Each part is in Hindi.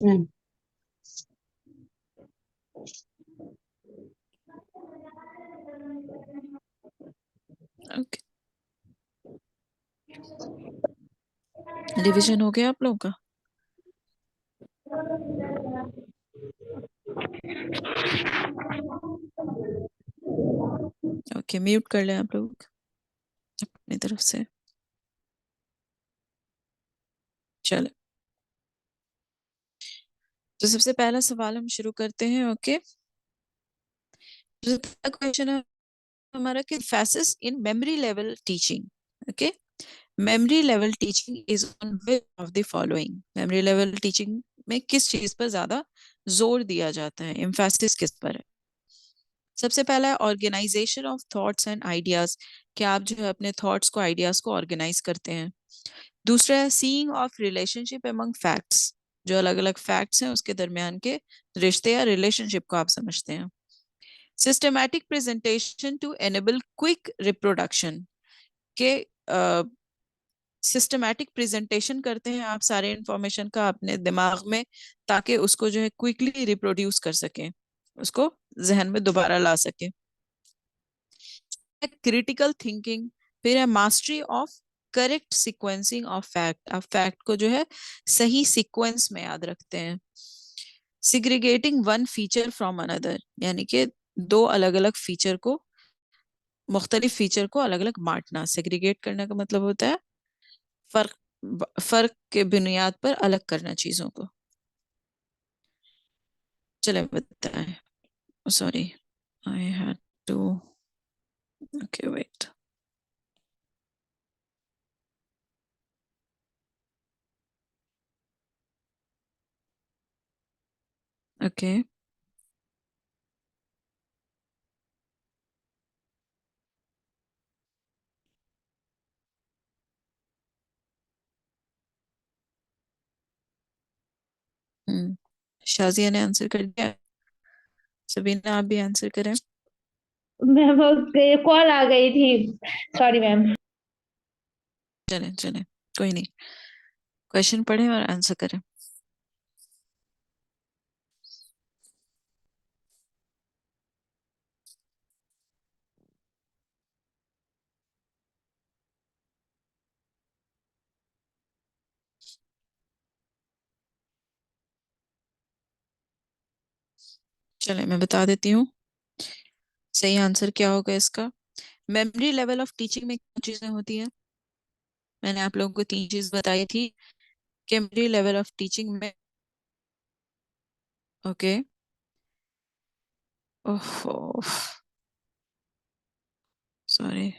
मैम। ओके, रिवीजन हो गया आप लोगों का? ओके, म्यूट कर लें आप लोग अपनी तरफ से। चलो, तो सबसे पहला सवाल हम शुरू करते हैं। ओके, क्वेश्चन है हमारा कि phases in memory level teaching. Okay, memory level teaching is on which of the following. Memory level teaching में किस चीज पर ज्यादा जोर दिया जाता है, एम्फेसिस किस पर है? सबसे पहला है organisation of thoughts and ideas, कि आप जो है अपने थॉट्स को, आइडियाज को ऑर्गेनाइज करते हैं। दूसरा है seeing of relationship among facts, जो अलग अलग फैक्ट्स हैं उसके दरमियान के रिश्ते या रिलेशनशिप को आप समझते हैं। Systematic presentation to enable quick reproduction, के सिस्टमैटिक प्रेजेंटेशन करते हैं आप सारे इंफॉर्मेशन का अपने दिमाग में, ताकि उसको जो है क्विकली रिप्रोड्यूस कर सकें, उसको जहन में दोबारा ला सके। क्रिटिकल थिंकिंग, फिर है mastery of correct sequencing of fact, आप फैक्ट को जो है सही सीक्वेंस में याद रखते हैं। सिग्रीगेटिंग वन फीचर फ्रॉम अनदर, यानी कि दो अलग अलग फीचर को, मुख्तलिफ फीचर को अलग अलग बांटना। सेग्रीगेट करने का मतलब होता है फर्क, फर्क के बुनियाद पर अलग करना चीजों को। चले बताएं, sorry, I had to, okay wait. Okay, Shazia ने आंसर कर दिया, सबीना आप भी आंसर करें। मैम कॉल आ गई थी, सॉरी मैम। चलें चलें, कोई नहीं, क्वेश्चन पढ़ें और आंसर करें। चलें मैं बता देती हूँ सही आंसर क्या होगा इसका। मेमोरी लेवल ऑफ टीचिंग में क्या चीजें होती हैं? मैंने आप लोगों को तीन चीज बताई थी कि मेमोरी लेवल ऑफ टीचिंग में, okay, oh sorry,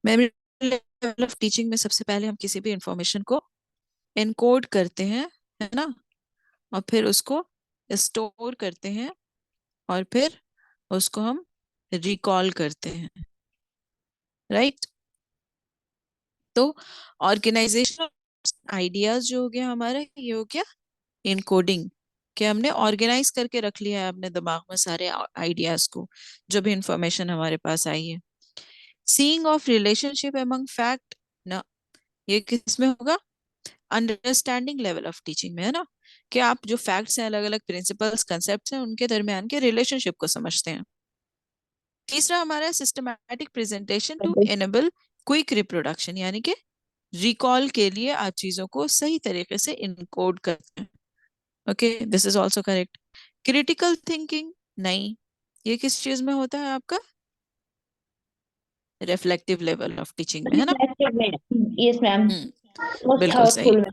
memory level of teaching में सबसे पहले हम किसी भी इंफॉर्मेशन को एनकोड करते हैं, है ना, और फिर उसको स्टोर करते हैं, और फिर उसको हम रिकॉल करते हैं, राइट। तो ऑर्गेनाइजेशन आइडियाज जो हो गया हमारा, ये हो गया इनकोडिंग, कि हमने ऑर्गेनाइज करके रख लिया है अपने दिमाग में सारे आइडियाज को, जो भी इंफॉर्मेशन हमारे पास आई है। Seeing of relationship among fact ना, ये किस में होगा? अंडरस्टैंडिंग लेवल ऑफ टीचिंग में, है ना, कि आप जो फैक्ट्स हैं, अलग अलग प्रिंसिपल्स, कंसेप्ट्स हैं, उनके दरमियान के रिलेशनशिप को समझते हैं। तीसरा हमारा systematic presentation to enable quick reproduction, यानी कि रिकॉल के लिए आप चीजों को सही तरीके से इनकोड करते हैं। Okay, this is also correct. Critical thinking नहीं, ये किस चीज में होता है आपका? रिफ्लेक्टिव लेवल ऑफ टीचिंग में, है ना। रिफ्लेक्टिव में, यस मैम। मोस्ट बिल्कुल सही। हाउसफुल में।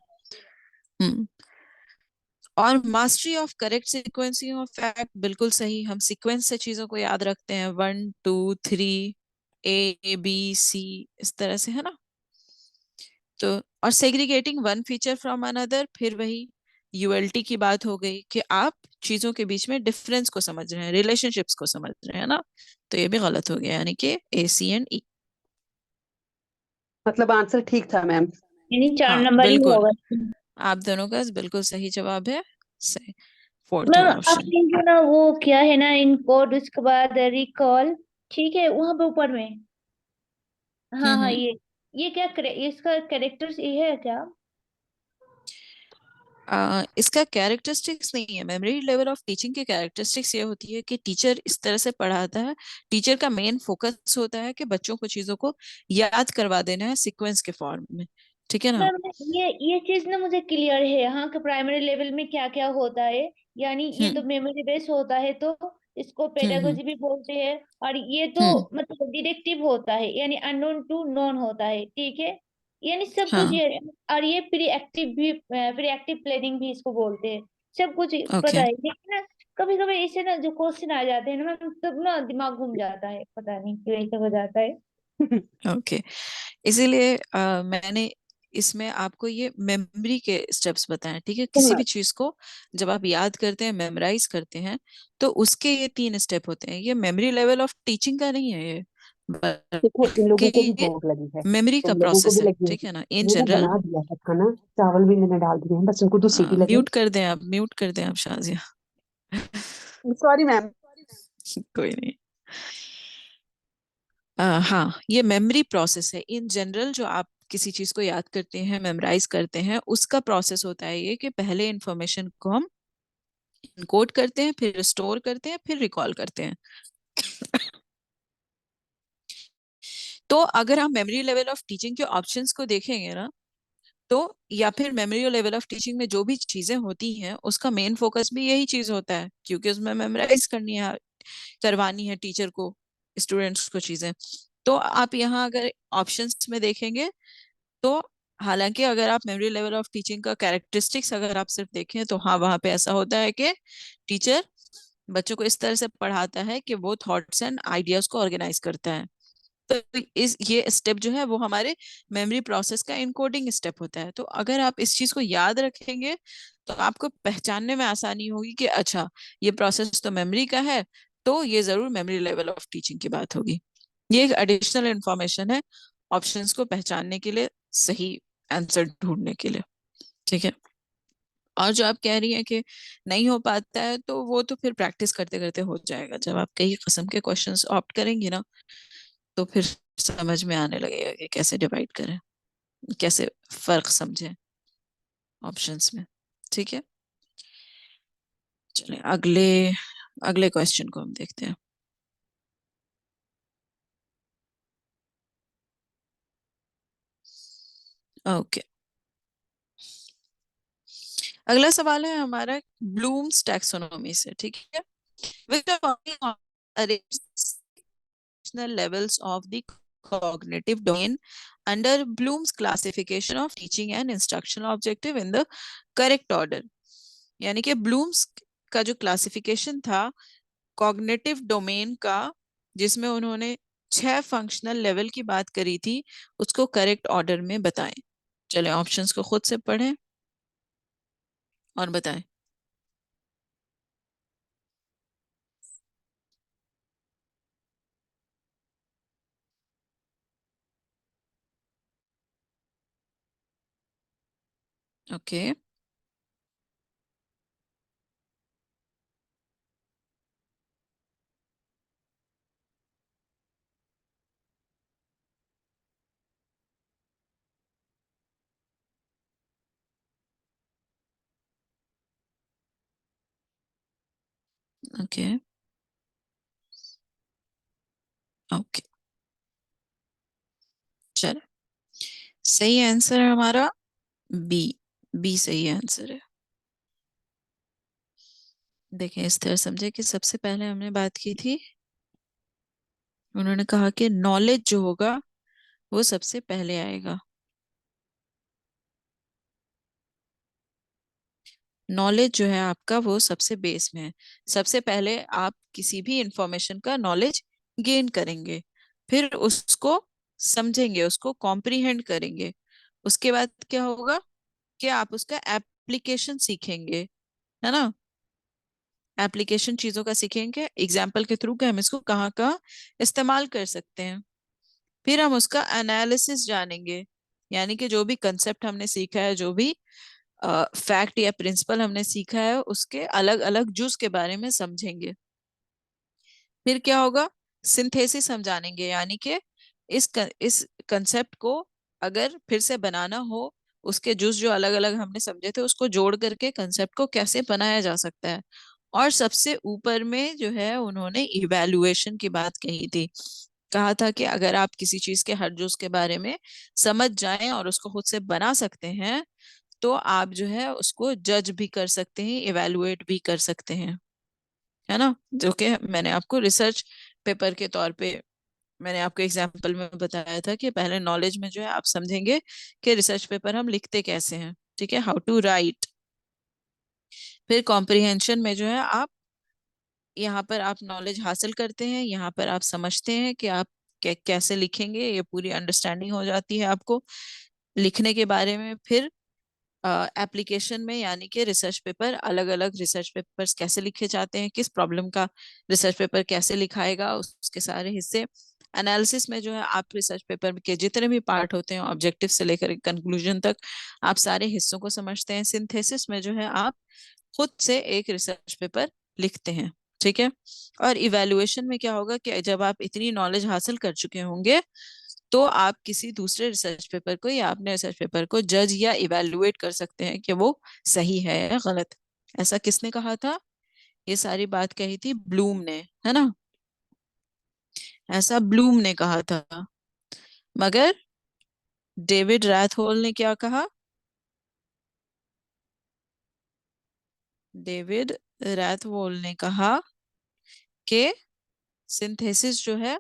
हम्म और mastery of correct sequencing of fact, बिल्कुल सही, हम सीक्वेंस से चीजों को याद रखते हैं, 1 2 3, A B C, इस तरह से, है ना। तो और segregating one feature from another, फिर वही यूएलटी की बात हो गई कि आप चीजों के बीच में डिफरेंस को समझ रहे हैं, रिलेशनशिप्स को समझ रहे हैं ना। तो ये भी गलत हो गया, यानी कि A C and E। मतलब आंसर ठीक था मैम। यानी 4 हाँ नंबर ही बिल्कुल, होगा। आप दोनों का बिल्कुल सही जवाब है, सही, फोर्थ मैम वाला ऑप्शन। आपने जो ना वो किया है ना इनकोड, उसके बाद रिकॉल, ठीक है, वहां पे ऊपर में। हाँ हाँ, हम्म। ये क्या इसका कैरेक्टर्स ये है क्या? इसका कैरेक्टरिस्टिक्स नहीं है, मेमोरी लेवल ऑफ टीचिंग के कैरेक्टरिस्टिक्स ये होती है कि टीचर इस तरह से पढ़ाता है, टीचर का मेन फोकस होता है कि बच्चों को चीजों को याद करवा देना है सीक्वेंस के फॉर्म में, ठीक है ना। मैम ये चीज ना मुझे क्लियर है, हाँ, कि प्राइमरी लेवल में क्या क्या होता है। यानी ये तो हम्म मेमोरी बेस होता है, तो इसको हम्म पेडागोजी भी बोलते हैं। और ये तो हम्म। मतलब डिडक्टिव होता है, यानी अननोन टू नोन होता है, ठीक है। यानी सब कुछ हाँ। ये। और ये प्री एक्टिव भी, प्री एक्टिव प्लानिंग भी इसको बोलते हैं। सब कुछ पता ओके है, लेकिन ना कभी कभी इससे ना जो क्वेश्चन आ जाते हैं ना मैम, तब ना दिमाग घूम जाता है, पता नहीं क्यों ऐसा हो जाता है। ओके। इसीलिए मैंने इसमें आपको ये मेमोरी के स्टेप्स बताए, ठीक है। किसी भी चीज को जब आप याद करते हैं, मेमोराइज करते हैं, तो उसके ये 3 स्टेप होते हैं। ये मेमोरी लेवल ऑफ टीचिंग का नहीं है ये, देखो इन बल्कि लोगों को भी ये भूख लगी है, मेमोरी का तुम लोगों को प्रोसेस भी है, लगी ठीक होगी। है ना, इन मैंने जनरल। बना दिया है खाना, चावल भी मैंने डाल दिए हैं, बस उनको तो सीटी लगे। म्यूट कर दें आप, म्यूट कर दें आप शाजिया। Sorry ma'am. कोई नहीं। हाँ, ये मेमोरी प्रोसेस है इन जनरल। जो आप किसी चीज को याद करते हैं, मेमोराइज करते हैं, उसका प्रोसेस होता है ये कि पहले इंफॉर्मेशन को हम इनकोड करते हैं, फिर स्टोर करते हैं, फिर रिकॉल करते हैं। तो अगर हम मेमोरी लेवल ऑफ टीचिंग के ऑप्शंस को देखेंगे ना, तो या फिर मेमोरी लेवल ऑफ टीचिंग में जो भी चीजें होती हैं, उसका मेन फोकस भी यही चीज होता है, क्योंकि उसमें मेमोराइज करनी है, करवानी है टीचर को, स्टूडेंट्स को चीजें। तो आप यहाँ अगर ऑप्शंस में देखेंगे, तो हालांकि अगर आप मेमोरी लेवल ऑफ टीचिंग का कैरेक्टरिस्टिक्स अगर आप सिर्फ देखें, तो हाँ, वहां पे ऐसा होता है कि टीचर बच्चों को इस तरह से पढ़ाता है कि वो थॉट्स एंड आइडियाज को ऑर्गेनाइज करता है। तो इस ये स्टेप जो है वो हमारे मेमोरी प्रोसेस का इनकोडिंग स्टेप होता है। तो अगर आप इस चीज को याद रखेंगे, तो आपको पहचानने में आसानी होगी कि अच्छा, ये प्रोसेस तो मेमोरी का है, तो ये जरूर मेमोरी लेवल ऑफ टीचिंग की बात होगी। ये एक एडिशनल इंफॉर्मेशन है ऑप्शंस को पहचानने के लिए, सही आंसर ढूंढने के लिए, ठीक है। और जो आप कह रही हैं कि नहीं हो पाता है, तो वो तो फिर प्रैक्टिस करते करते हो जाएगा। जब आप कई किस्म के क्वेश्चंस ऑप्ट करेंगी ना, तो फिर समझ में आने लगेगा कि कैसे डिवाइड करें, कैसे फर्क समझें ऑप्शंस में, ठीक है। चलिए अगले अगले क्वेश्चन को हम देखते हैं। ओके, अगला सवाल है हमारा ब्लूम्स टैक्सोनॉमी से, ठीक है। Which of the arranges levels of the cognitive domain under Bloom's classification of teaching and instructional objective in the correct order? यानी कि ब्लूम्स का जो क्लासिफिकेशन था कॉग्निटिव डोमेन का, जिसमें उन्होंने 6 फंक्शनल लेवल की बात करी थी, उसको करेक्ट ऑर्डर में बताएं। चले ऑप्शंस को खुद से पढ़ें और बताएं। Okay okay okay. चलो, सही आंसर है हमारा बी। बी सही आंसर है। देखें, इस तरह समझे कि सबसे पहले हमने बात की थी, उन्होंने कहा कि नॉलेज जो होगा वो सबसे पहले आएगा। नॉलेज जो है आपका वो सबसे बेस में है। सबसे पहले आप किसी भी इंफॉर्मेशन का नॉलेज गेन करेंगे, फिर उसको समझेंगे, उसको कॉम्प्रिहेंड करेंगे। उसके बाद क्या होगा कि आप उसका एप्लीकेशन सीखेंगे, है ना। एप्लीकेशन चीजों का सीखेंगे एग्जाम्पल के थ्रू कि हम इसको कहाँ कहाँ इस्तेमाल कर सकते हैं। फिर हम उसका एनालिसिस जानेंगे, यानी कि जो भी कंसेप्ट हमने सीखा है, जो भी फैक्ट या प्रिंसिपल हमने सीखा है उसके अलग अलग जुज के बारे में समझेंगे। फिर क्या होगा, सिंथेसिस हम जानेंगे, यानी कि इस कंसेप्ट को अगर फिर से बनाना हो, उसके जुज जो अलग अलग हमने समझे थे उसको जोड़ करके कंसेप्ट को कैसे बनाया जा सकता है। और सबसे ऊपर में जो है उन्होंने इवैल्यूएशन की बात कही थी। कहा था कि अगर आप किसी चीज के हर जुज के बारे में समझ जाएं और उसको खुद से बना सकते हैं तो आप जो है उसको जज भी कर सकते हैं, इवैल्यूएट भी कर सकते हैं, है ना। जो कि मैंने आपको रिसर्च पेपर के तौर पे, मैंने आपको एग्जाम्पल में बताया था कि पहले नॉलेज में जो है आप समझेंगे कि रिसर्च पेपर हम लिखते कैसे हैं, ठीक है, हाउ टू राइट। फिर कॉम्प्रिहेंशन में जो है आप यहाँ पर आप नॉलेज हासिल करते हैं, यहाँ पर आप समझते हैं कि आप कैसे लिखेंगे, ये पूरी अंडरस्टैंडिंग हो जाती है आपको लिखने के बारे में। फिर एप्लीकेशन में, यानी कि रिसर्च पेपर, अलग अलग रिसर्च पेपर्स कैसे लिखे जाते हैं, किस प्रॉब्लम का रिसर्च पेपर कैसे लिखाएगा, उसके सारे हिस्से। एनालिसिस में जो है आप रिसर्च पेपर के जितने भी पार्ट होते हैं ऑब्जेक्टिव से लेकर कंक्लूजन तक आप सारे हिस्सों को समझते हैं। सिंथेसिस में जो है आप खुद से एक रिसर्च पेपर लिखते हैं, ठीक है। और इवैल्यूएशन में क्या होगा कि जब आप इतनी नॉलेज हासिल कर चुके होंगे तो आप किसी दूसरे रिसर्च पेपर को या अपने रिसर्च पेपर को जज या इवैल्यूएट कर सकते हैं कि वो सही है या गलत। ऐसा किसने कहा था, ये सारी बात कही थी ब्लूम ने, है ना। ऐसा ब्लूम ने कहा था। मगर डेविड रैथहोल ने क्या कहा, डेविड रैथहोल ने कहा कि सिंथेसिस जो है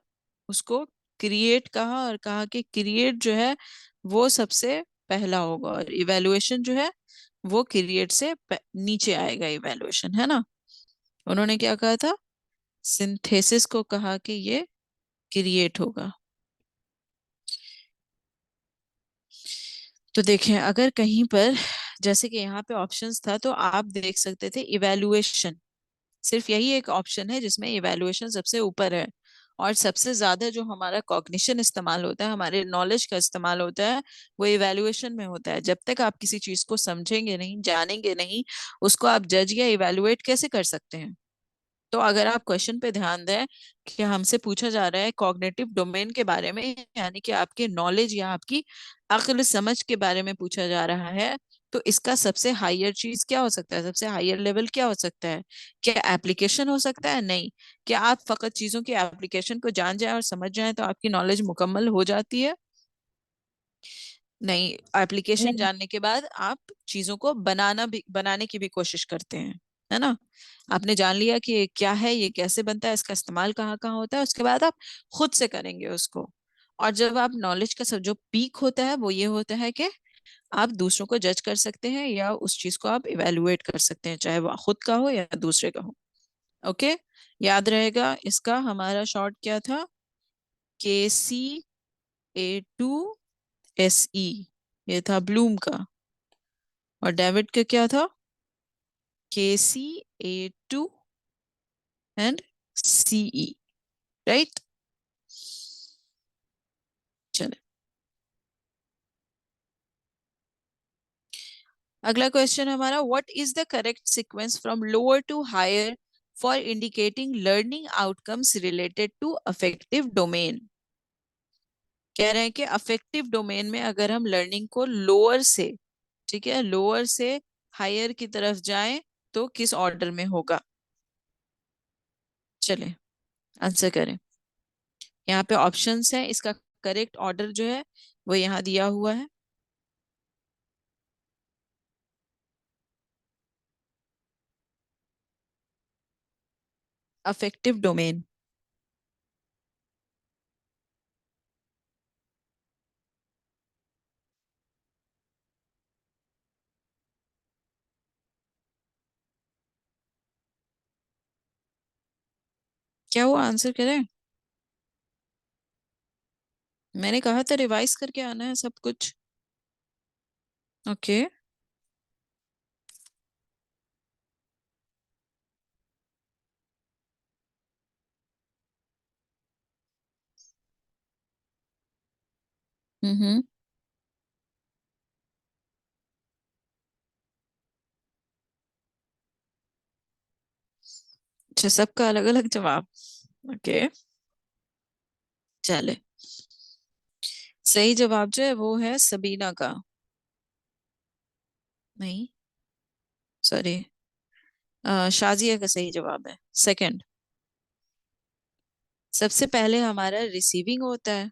उसको क्रिएट कहा, और कहा कि क्रिएट जो है वो सबसे पहला होगा और इवैल्यूएशन जो है वो क्रिएट से नीचे आएगा, इवैल्यूएशन, है ना। उन्होंने क्या कहा था, सिंथेसिस को कहा कि ये क्रिएट होगा। तो देखें, अगर कहीं पर जैसे कि यहाँ पे ऑप्शंस था तो आप देख सकते थे इवैल्यूएशन, सिर्फ यही एक ऑप्शन है जिसमें इवैल्यूएशन सबसे ऊपर है। और सबसे ज्यादा जो हमारा कॉग्निशन इस्तेमाल होता है, हमारे नॉलेज का इस्तेमाल होता है, वो इवैल्यूएशन में होता है। जब तक आप किसी चीज को समझेंगे नहीं, जानेंगे नहीं, उसको आप जज या इवैल्यूएट कैसे कर सकते हैं। तो अगर आप क्वेश्चन पे ध्यान दें कि हमसे पूछा जा रहा है कॉग्निटिव डोमेन के बारे में, यानी कि आपके नॉलेज या आपकी अक्ल समझ के बारे में पूछा जा रहा है, तो इसका सबसे हायर चीज क्या हो सकता है, सबसे हायर लेवल क्या हो सकता है। क्या एप्लीकेशन हो सकता है? नहीं। क्या आप फकत चीजों की एप्लीकेशन को जान जाए और समझ जाए तो आपकी नॉलेज मुकम्मल हो जाती है? नहीं, एप्लीकेशन नहीं। जानने के बाद आप चीजों को बनाने की भी कोशिश करते हैं, है ना। आपने जान लिया कि ये क्या है, ये कैसे बनता है, इसका इस्तेमाल कहाँ कहाँ होता है, उसके बाद आप खुद से करेंगे उसको। और जब आप नॉलेज का सब जो पीक होता है वो ये होता है कि आप दूसरों को जज कर सकते हैं या उस चीज को आप इवेलुएट कर सकते हैं, चाहे वो खुद का हो या दूसरे का हो। ओके, याद रहेगा इसका हमारा शॉर्ट क्या था, KCA2SE, ये था ब्लूम का। और डेविड का क्या था, KCA2 एंड CE, राइट। चले, अगला क्वेश्चन हमारा, what is the correct sequence from lower to higher for indicating learning outcomes related to affective domain. कह रहे हैं कि अफेक्टिव डोमेन में अगर हम लर्निंग को लोअर से, ठीक है, लोअर से हायर की तरफ जाएं तो किस ऑर्डर में होगा। चले आंसर करें। यहाँ पे ऑप्शंस हैं, इसका करेक्ट ऑर्डर जो है वो यहाँ दिया हुआ है। अफेक्टिव डोमेन, क्या हुआ, आंसर करें। मैंने कहा था रिवाइज करके आना है सब कुछ। ओके। हम्म। अच्छा, सबका अलग अलग जवाब। ओके, चले। सही जवाब जो है वो है सबीना का। नहीं, सॉरी, शाजिया का सही जवाब है सेकंड। सबसे पहले हमारा रिसीविंग होता है।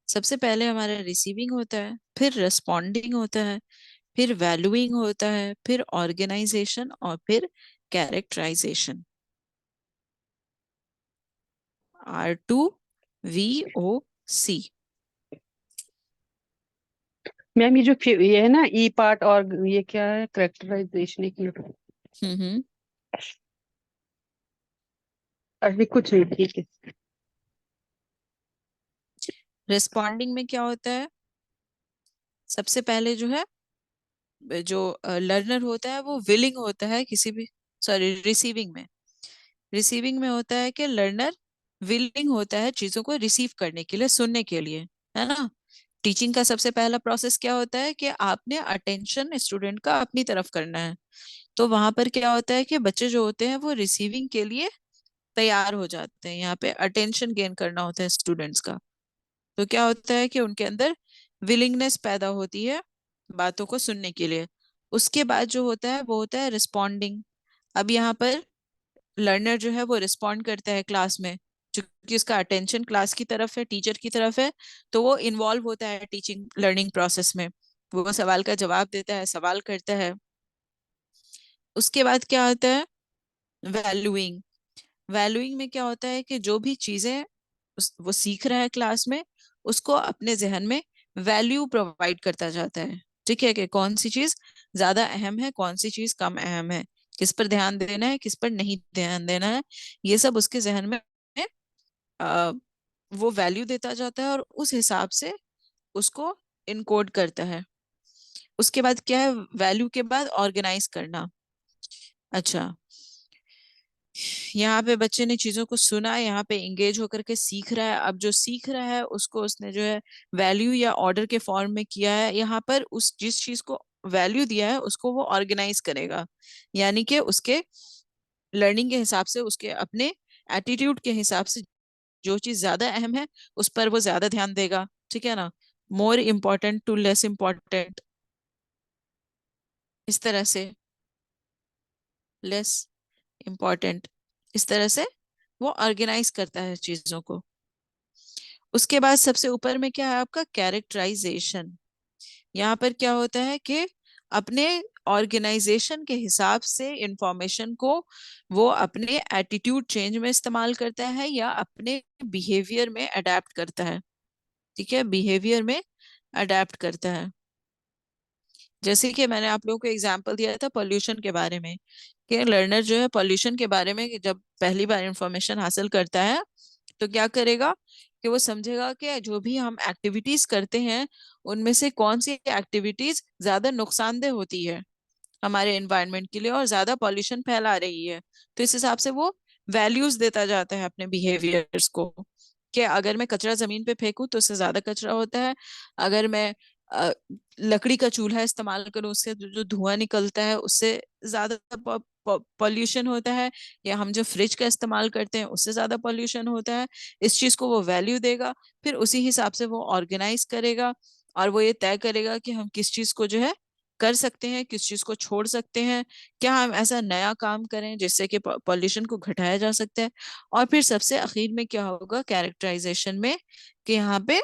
सबसे पहले हमारा रिसीविंग होता है, फिर रिस्पॉन्डिंग होता है, फिर वैल्यूइंग होता है, फिर ऑर्गेनाइजेशन और फिर कैरेक्टराइजेशन। R2VOC। मैम ये जो ये है ना ई पार्ट और ये क्या है करेक्टराइजेशन एक मिनट। हम्म। अभी कुछ नहीं, ठीक है। रिस्पॉन्डिंग में क्या होता है? सबसे पहले जो है, जो लर्नर होता है वो विलिंग होता है किसी भी, सॉरी, रिसीविंग में होता है कि लर्नर विलिंग होता है चीजों को रिसीव करने के लिए, सुनने के लिए, है ना। टीचिंग का सबसे पहला प्रोसेस क्या होता है कि आपने अटेंशन स्टूडेंट का अपनी तरफ करना है। तो वहां पर क्या होता है कि बच्चे जो होते हैं वो रिसीविंग के लिए तैयार हो जाते हैं। यहाँ पे अटेंशन गेन करना होता है स्टूडेंट्स का। तो क्या होता है कि उनके अंदर विलिंगनेस पैदा होती है बातों को सुनने के लिए। उसके बाद जो होता है वो होता है रिस्पॉन्डिंग। अब यहाँ पर लर्नर जो है वो रिस्पॉन्ड करता है क्लास में, क्योंकि उसका अटेंशन क्लास की तरफ है, टीचर की तरफ है। तो वो इन्वॉल्व होता है टीचिंग लर्निंग प्रोसेस में। वो सवाल का जवाब देता है, सवाल करता है। उसके बाद क्या होता है? वैल्यूइंग। वैल्यूइंग में क्या होता है कि जो भी चीजें वो सीख रहा है क्लास में, उसको अपने जहन में वैल्यू प्रोवाइड करता जाता है। ठीक है, कि कौन सी चीज ज्यादा अहम है, कौन सी चीज कम अहम है, किस पर ध्यान देना है, किस पर नहीं ध्यान देना है। ये सब उसके जहन में आ, वो वैल्यू देता जाता है और उस हिसाब से उसको इनकोड करता है। उसके बाद क्या है? वैल्यू के बाद ऑर्गेनाइज करना। अच्छा, यहाँ पे बच्चे ने चीजों को सुना, यहाँ पे इंगेज होकर के सीख रहा है। अब जो सीख रहा है उसको उसने जो है वैल्यू या ऑर्डर के फॉर्म में किया है। यहाँ पर उस जिस चीज को वैल्यू दिया है उसको वो ऑर्गेनाइज करेगा, यानी कि उसके लर्निंग के हिसाब से, उसके अपने एटीट्यूड के हिसाब से जो चीज ज्यादा अहम है उस पर वो ज्यादा ध्यान देगा। ठीक है ना, more important to less important, इस तरह से, लेस इम्पोर्टेंट, इस तरह से वो ऑर्गेनाइज करता है चीजों को। उसके बाद सबसे ऊपर में क्या है आपका? कैरेक्टराइजेशन। यहाँ पर क्या होता है कि अपने ऑर्गेनाइजेशन के हिसाब से इंफॉर्मेशन को वो अपने एटीट्यूड चेंज में इस्तेमाल करता है या अपने बिहेवियर में अडेप्ट करता है। ठीक है, बिहेवियर में अडेप्ट करता है। जैसे कि मैंने आप लोगों को एग्जांपल दिया था पॉल्यूशन के बारे में, कि लर्नर जो है पॉल्यूशन के बारे में जब पहली बार इंफॉर्मेशन हासिल करता है तो क्या करेगा कि वो समझेगा कि जो भी हम एक्टिविटीज करते हैं उनमें से कौन सी एक्टिविटीज ज्यादा नुकसानदेह होती है हमारे एनवायरनमेंट के लिए और ज्यादा पॉल्यूशन फैला रही है। तो इस हिसाब से वो वैल्यूज देता जाता है अपने बिहेवियर्स को, कि अगर मैं कचरा जमीन पे फेंकूं तो उससे ज्यादा कचरा होता है। अगर मैं अ, लकड़ी का चूल्हा इस्तेमाल करूं, उससे जो जो धुआं निकलता है उससे ज्यादा पॉल्यूशन होता है। या हम जो फ्रिज का इस्तेमाल करते हैं उससे ज्यादा पॉल्यूशन होता है। इस चीज को वो वैल्यू देगा, फिर उसी हिसाब से वो ऑर्गेनाइज करेगा और वो ये तय करेगा कि हम किस चीज को जो है कर सकते हैं, किस चीज को छोड़ सकते हैं, क्या हम ऐसा नया काम करें जिससे कि पॉल्यूशन को घटाया जा सकता है। और फिर सबसे आखिर में क्या होगा कैरेक्टराइजेशन में, कि यहाँ पे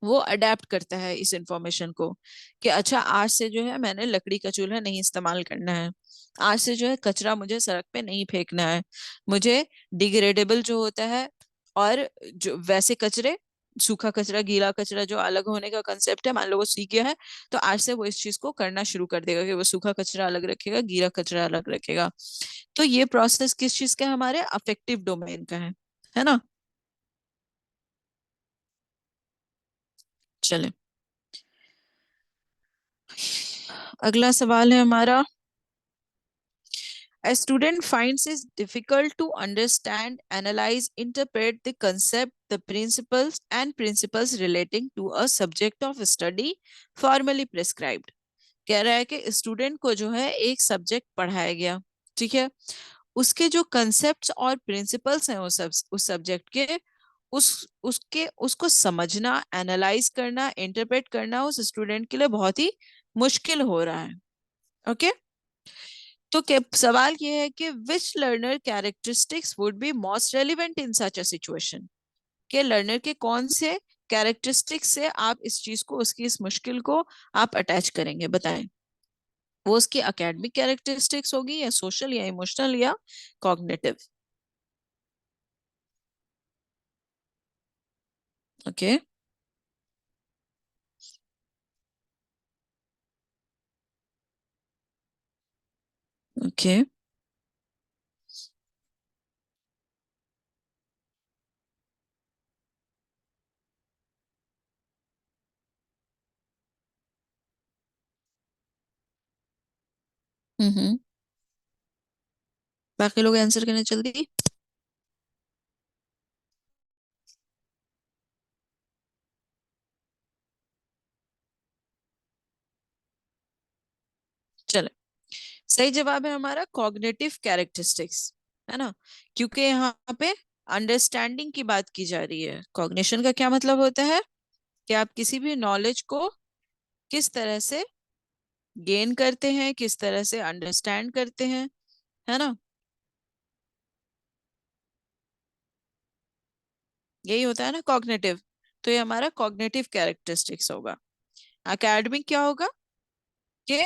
वो अडेप्ट करता है इस इंफॉर्मेशन को, कि अच्छा आज से जो है मैंने लकड़ी का चूल्हा नहीं इस्तेमाल करना है। आज से जो है कचरा मुझे सड़क पे नहीं फेंकना है। मुझे डिग्रेडेबल जो होता है और जो वैसे कचरे, सूखा कचरा गीला कचरा जो अलग होने का कंसेप्ट है, मान लो वो सीख गया है तो आज से वो इस चीज को करना शुरू कर देगा कि वो सूखा कचरा अलग रखेगा, गीला कचरा अलग रखेगा। तो ये प्रोसेस किस चीज का है? हमारे अफेक्टिव डोमेन का है ना। चले, अगला सवाल है हमारा। A student finds it difficult to understand, analyze, interpret the concept, the principles, and principles relating to a subject of study formally prescribed. कह रहा है कि स्टूडेंट को जो है एक सब्जेक्ट पढ़ाया गया, ठीक है, उसके जो कंसेप्ट्स और प्रिंसिपल्स हैं उस सब्जेक्ट के, उसके उसको समझना, एनालाइज करना, इंटरप्रेट करना उस स्टूडेंट के लिए बहुत ही मुश्किल हो रहा है। ओके, तो सवाल ये है कि which learner characteristics would be most relevant in such a situation, के लर्नर के कौन से कैरेक्टरिस्टिक्स से आप इस चीज को, उसकी इस मुश्किल को आप अटैच करेंगे, बताएं। वो उसकी एकेडमिक कैरेक्टरिस्टिक्स होगी, या सोशल, या इमोशनल, या कॉग्निटिव। ओके, ओके, हम्म, बाकी लोग आंसर करने जल्दी। चले, सही जवाब है हमारा कॉग्निटिव कैरेक्टरिस्टिक्स, है ना, क्योंकि यहाँ पे अंडरस्टैंडिंग की बात की जा रही है। कॉग्निशन का क्या मतलब होता है कि आप किसी भी नॉलेज को किस तरह से गेन करते हैं, किस तरह से अंडरस्टैंड करते हैं, है ना, यही होता है ना कॉग्निटिव। तो ये हमारा कॉग्निटिव कैरेक्टरिस्टिक्स होगा। एकेडमिक क्या होगा कि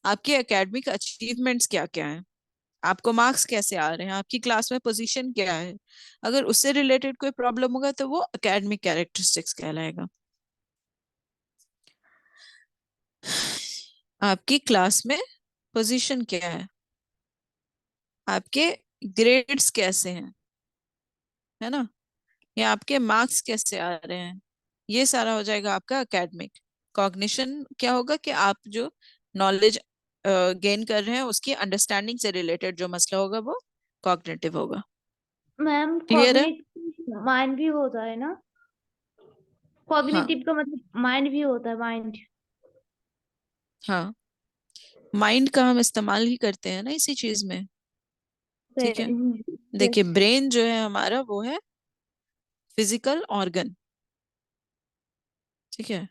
आपके एकेडमिक अचीवमेंट्स क्या क्या हैं, आपको मार्क्स कैसे आ रहे हैं, आपकी क्लास में पोजीशन क्या है। अगर उससे रिलेटेड कोई प्रॉब्लम होगा तो वो एकेडमिक कैरेक्टरिस्टिक्स कहलाएगा। आपकी क्लास में पोजीशन क्या है, आपके ग्रेड्स कैसे हैं, है ना, या आपके मार्क्स कैसे आ रहे हैं, ये सारा हो जाएगा आपका एकेडमिक। कॉग्निशन क्या होगा कि आप जो नॉलेज गेन कर रहे हैं उसकी अंडरस्टैंडिंग से रिलेटेड जो मसला होगा वो कॉग्निटिव होगा। मैम क्लियर है? कॉग्निटिव माइंड भी होता है ना? हाँ, कॉग्निटिव का मतलब माइंड भी होता है, माइंड हाँ, माइंड का हम इस्तेमाल ही करते हैं ना इसी चीज में। से। ठीक है, देखिए यस। ब्रेन जो है हमारा वो है फिजिकल ऑर्गन, ठीक है,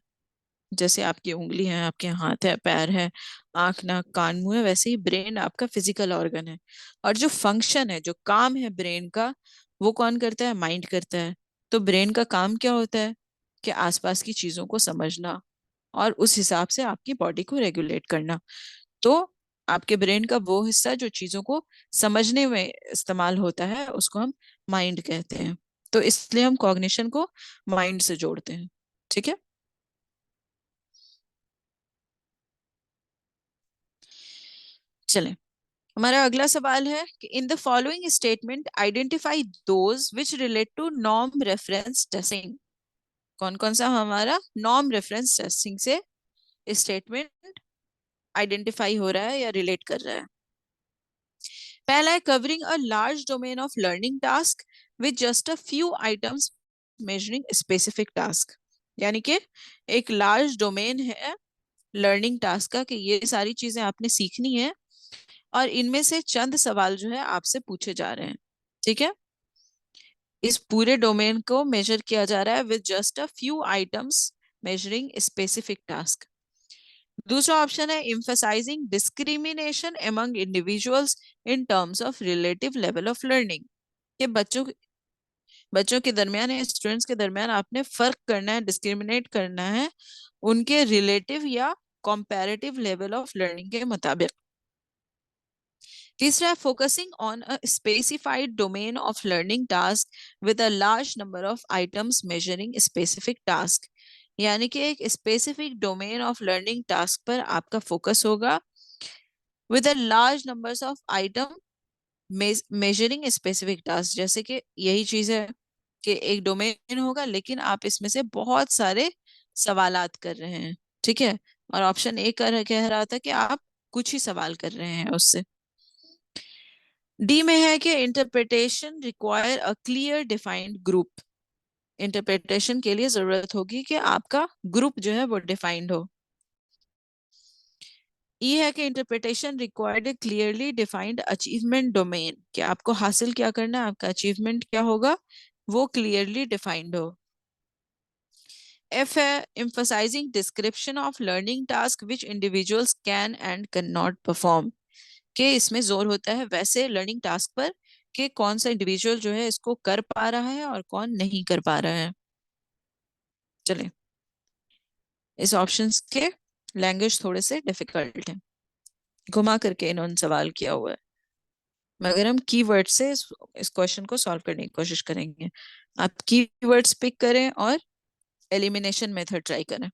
जैसे आपकी उंगली है, आपके हाथ है, पैर है, आंख, नाक, कान, मुंह है, वैसे ही ब्रेन आपका फिजिकल ऑर्गन है। और जो फंक्शन है, जो काम है ब्रेन का, वो कौन करता है? माइंड करता है। तो ब्रेन का काम क्या होता है कि आसपास की चीजों को समझना और उस हिसाब से आपकी बॉडी को रेगुलेट करना। तो आपके ब्रेन का वो हिस्सा जो चीजों को समझने में इस्तेमाल होता है उसको हम माइंड कहते हैं। तो इसलिए हम कॉग्निशन को माइंड से जोड़ते हैं। ठीक है, चलें, हमारा अगला सवाल है कि in the following statement identify those which relate to norm reference testing. कौन कौन सा हमारा नॉर्म रेफरेंस टेस्टिंग से स्टेटमेंट आइडेंटिफाई हो रहा है या रिलेट कर रहा है? पहला है covering a large domain of learning task with just a few items measuring specific task. यानी कि एक लार्ज डोमेन है लर्निंग टास्क का कि ये सारी चीजें आपने सीखनी है और इनमें से चंद सवाल जो है आपसे पूछे जा रहे हैं। ठीक है, इस पूरे डोमेन को मेजर किया जा रहा है with just a few items measuring specific task. दूसरा ऑप्शन है emphasizing discrimination among individuals in terms of relative level of learning, कि बच्चों के दरमियान या स्टूडेंट्स के दरमियान आपने फर्क करना है, डिस्क्रिमिनेट करना है उनके रिलेटिव या कंपैरेटिव लेवल ऑफ लर्निंग के मुताबिक। तीसरा है focusing on a specified domain of learning task with a large number of items measuring specific task. यानी कि एक specific domain of learning task पर आपका फोकस होगा with a large numbers of item measuring specific task. जैसे कि यही चीज है कि एक डोमेन होगा लेकिन आप इसमें से बहुत सारे सवालात कर रहे हैं। ठीक है, और ऑप्शन ए कह रहा था कि आप कुछ ही सवाल कर रहे हैं उससे। डी में है कि interpretation require a clear defined group. Interpretation के लिए जरूरत होगी कि आपका ग्रुप जो है वो डिफाइंड हो। ये है कि इंटरप्रिटेशन रिक्वायर्ड ए क्लियरली डिफाइंड अचीवमेंट डोमेन, कि आपको हासिल क्या करना है, आपका अचीवमेंट क्या होगा, वो क्लियरली डिफाइंड हो। एफ है emphasizing description of learning task which individuals can and cannot perform, कि इसमें जोर होता है वैसे लर्निंग टास्क पर कि कौन सा इंडिविजुअल जो है इसको कर पा रहा है और कौन नहीं कर पा रहा है। चलिए, इस ऑप्शंस के लैंग्वेज थोड़े से डिफिकल्ट हैं, घुमा करके इन्होंने सवाल किया हुआ है, मगर हम कीवर्ड से इस क्वेश्चन को सॉल्व करने की कोशिश करेंगे। आप कीवर्ड्स पिक करें और एलिमिनेशन मेथड ट्राई करें।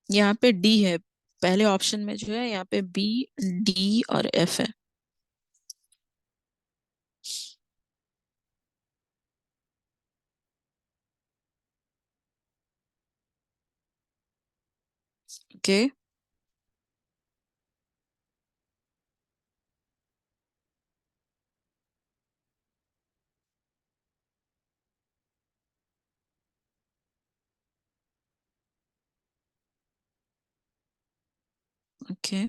यहाँ पे डी है, पहले ऑप्शन में जो है यहाँ पे बी, डी और एफ है। Okay, okay,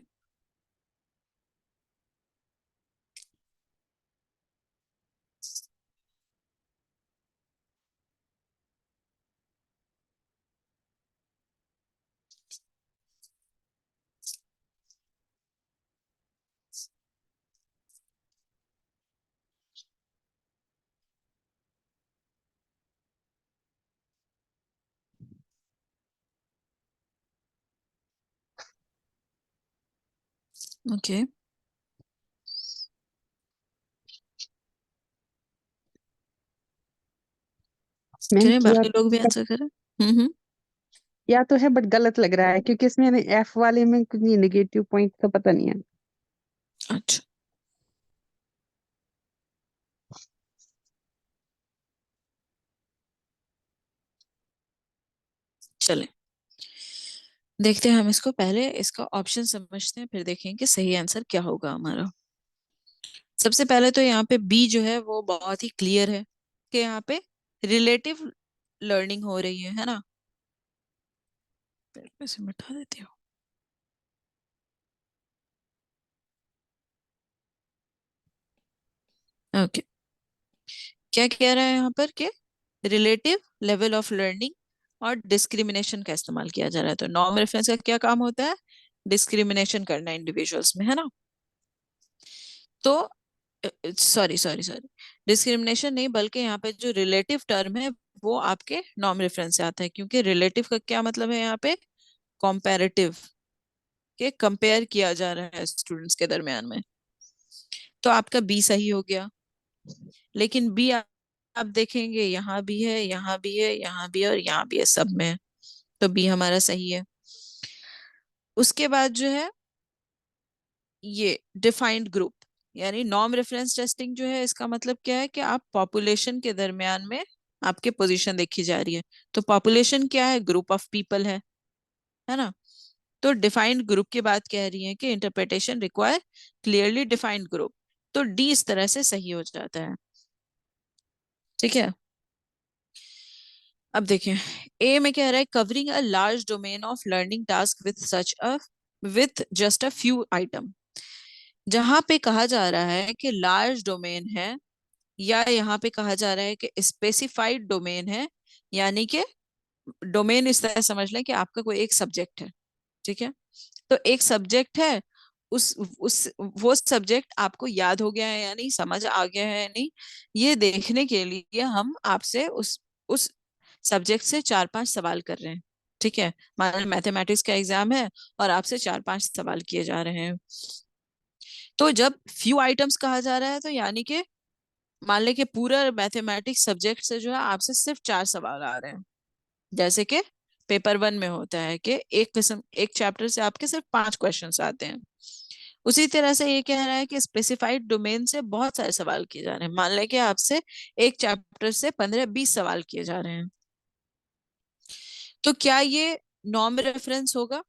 okay. मैम चलिए किया बाकी लोग भी आंसर करें। हम्म। या तो है, बट गलत लग रहा है क्योंकि इसमें एफ वाले में कुछ निगेटिव पॉइंट तो पता नहीं है। अच्छा, चलें देखते हैं, हम इसको पहले इसका ऑप्शन समझते हैं, फिर देखेंगे कि सही आंसर क्या होगा हमारा। सबसे पहले तो यहाँ पे बी जो है वो बहुत ही क्लियर है कि यहाँ पे रिलेटिव लर्निंग हो रही है ना। पेड़ पे से मिटा देती हूँ। ओके, क्या कह रहा है यहाँ पर कि रिलेटिव लेवल ऑफ लर्निंग और डिस्क्रिमिनेशन का इस्तेमाल किया जा रहा है। तो नॉर्म रेफरेंस का क्या काम होता है, डिस्क्रिमिनेशन करना इंडिविजुअल्स में, है ना। तो सॉरी सॉरी सॉरी, डिस्क्रिमिनेशन नहीं, बल्कि यहाँ पे जो रिलेटिव टर्म है वो आपके नॉर्म रेफरेंस से आता है, क्योंकि रिलेटिव का क्या मतलब है यहाँ पे, कंपैरेटिव, के कंपेयर किया जा रहा है स्टूडेंट्स के दरमियान में। तो आपका बी सही हो गया, लेकिन बी आप देखेंगे यहाँ भी है, यहाँ भी है, यहाँ भी है और यहाँ भी है, सब में है। तो बी हमारा सही है। उसके बाद जो है ये डिफाइंड ग्रुप, यानी नॉर्म रेफरेंस टेस्टिंग जो है इसका मतलब क्या है कि आप पॉपुलेशन के दरमियान में आपके पोजीशन देखी जा रही है। तो पॉपुलेशन क्या है, ग्रुप ऑफ पीपल है ना। तो डिफाइंड ग्रुप की बात कह रही है कि interpretation require clearly defined group, तो डी इस तरह से सही हो जाता है। ठीक है, अब देखें, ए में कह रहा है covering a large domain of learning task with just a few item. जहां पे कहा जा रहा है कि लार्ज डोमेन है, या यहाँ पे कहा जा रहा है कि स्पेसिफाइड डोमेन है, यानी कि डोमेन इस तरह समझ लें कि आपका कोई एक सब्जेक्ट है। ठीक है, तो एक सब्जेक्ट है, उस वो सब्जेक्ट आपको याद हो गया है या नहीं, समझ आ गया है या नहीं, ये देखने के लिए हम आपसे उस सब्जेक्ट से 4-5 सवाल कर रहे हैं। ठीक है, मान लो मैथमेटिक्स का एग्जाम है और आपसे 4-5 सवाल किए जा रहे हैं। तो जब फ्यू आइटम्स कहा जा रहा है तो यानी कि मान ले कि पूरा मैथमेटिक्स सब्जेक्ट से जो है आपसे सिर्फ 4 सवाल आ रहे हैं। जैसे कि पेपर 1 में होता है कि एक चैप्टर से आपके सिर्फ 5 क्वेश्चंस आते हैं। उसी तरह से ये कह रहा है कि स्पेसिफाइड डोमेन से बहुत सारे सवाल किए जा रहे हैं। मान लें कि आपसे एक चैप्टर से 15-20 सवाल किए जा रहे हैं। तो क्या ये नॉर्म रेफरेंस होगा?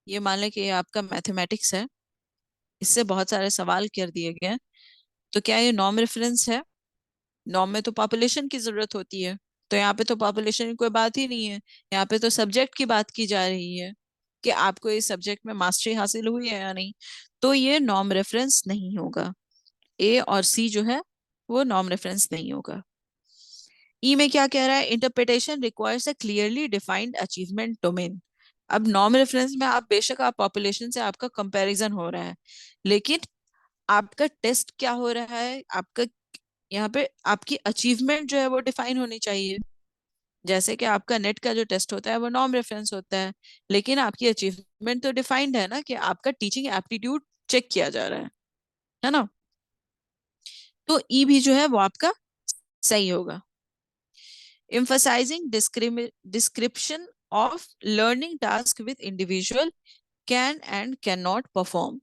ये मान लें कि ये आपका मैथमेटिक्स है, इससे बहुत सारे सवाल कर दिए गए हैं, तो क्या ये नॉर्म रेफरेंस है? नॉर्म में तो पॉपुलेशन की जरूरत होती है, तो यहाँ पे तो पॉपुलेशन की कोई बात ही नहीं है, यहाँ पे तो सब्जेक्ट की बात की जा रही है। कि आपको इस सब्जेक्ट में मास्टरी हासिल हुई है या नहीं, तो ये नॉर्म रेफरेंस नहीं होगा। ए और सी जो है वो नॉर्म रेफरेंस नहीं होगा। ई में क्या कह रहा है, interpretation requires a clearly defined achievement domain. अब नॉर्म रेफरेंस में आप बेशक आप पॉपुलेशन से आपका कंपैरिजन हो रहा है, लेकिन आपका टेस्ट क्या हो रहा है, आपका यहाँ पे आपकी अचीवमेंट जो है वो डिफाइन होनी चाहिए। जैसे कि आपका नेट का जो टेस्ट होता है वो नॉर्म रेफरेंस होता है, लेकिन आपकी अचीवमेंट तो डिफाइंड है ना, कि आपका टीचिंग एप्टीट्यूड चेक किया जा रहा है ना। तो ई भी जो है वो आपका सही होगा। emphasizing description of learning task with individual can and cannot perform।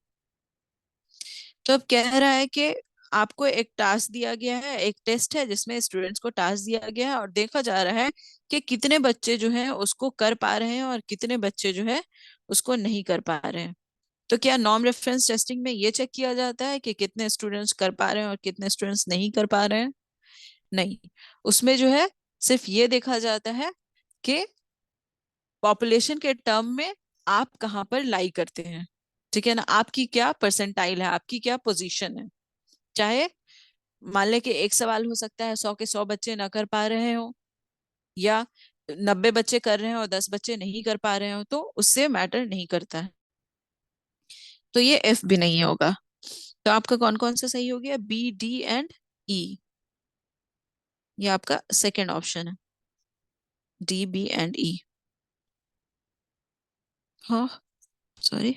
तो अब कह रहा है कि आपको एक टास्क दिया गया है, एक टेस्ट है जिसमें स्टूडेंट्स को टास्क दिया गया है और देखा जा रहा है कि कितने बच्चे जो हैं उसको कर पा रहे हैं और कितने बच्चे जो है उसको नहीं कर पा रहे हैं। तो क्या नॉर्म रेफरेंस टेस्टिंग में ये चेक किया जाता है कि कितने स्टूडेंट्स कर पा रहे हैं और कितने स्टूडेंट्स नहीं कर पा रहे हैं? नहीं, उसमें जो है सिर्फ ये देखा जाता है कि पॉपुलेशन के टर्म में आप कहाँ पर लाई करते हैं। ठीक है ना, आपकी क्या परसेंटाइल है, आपकी क्या पोजीशन है। चाहे मान ले कि एक सवाल हो सकता है 100 के 100 बच्चे ना कर पा रहे हो, या 90 बच्चे कर रहे हैं और 10 बच्चे नहीं कर पा रहे हो, तो उससे मैटर नहीं करता है। तो ये एफ भी नहीं होगा। तो आपका कौन कौन सा सही हो गया, बी डी एंड ई। ये आपका सेकेंड ऑप्शन है, डी बी एंड ई। हाँ, सॉरी।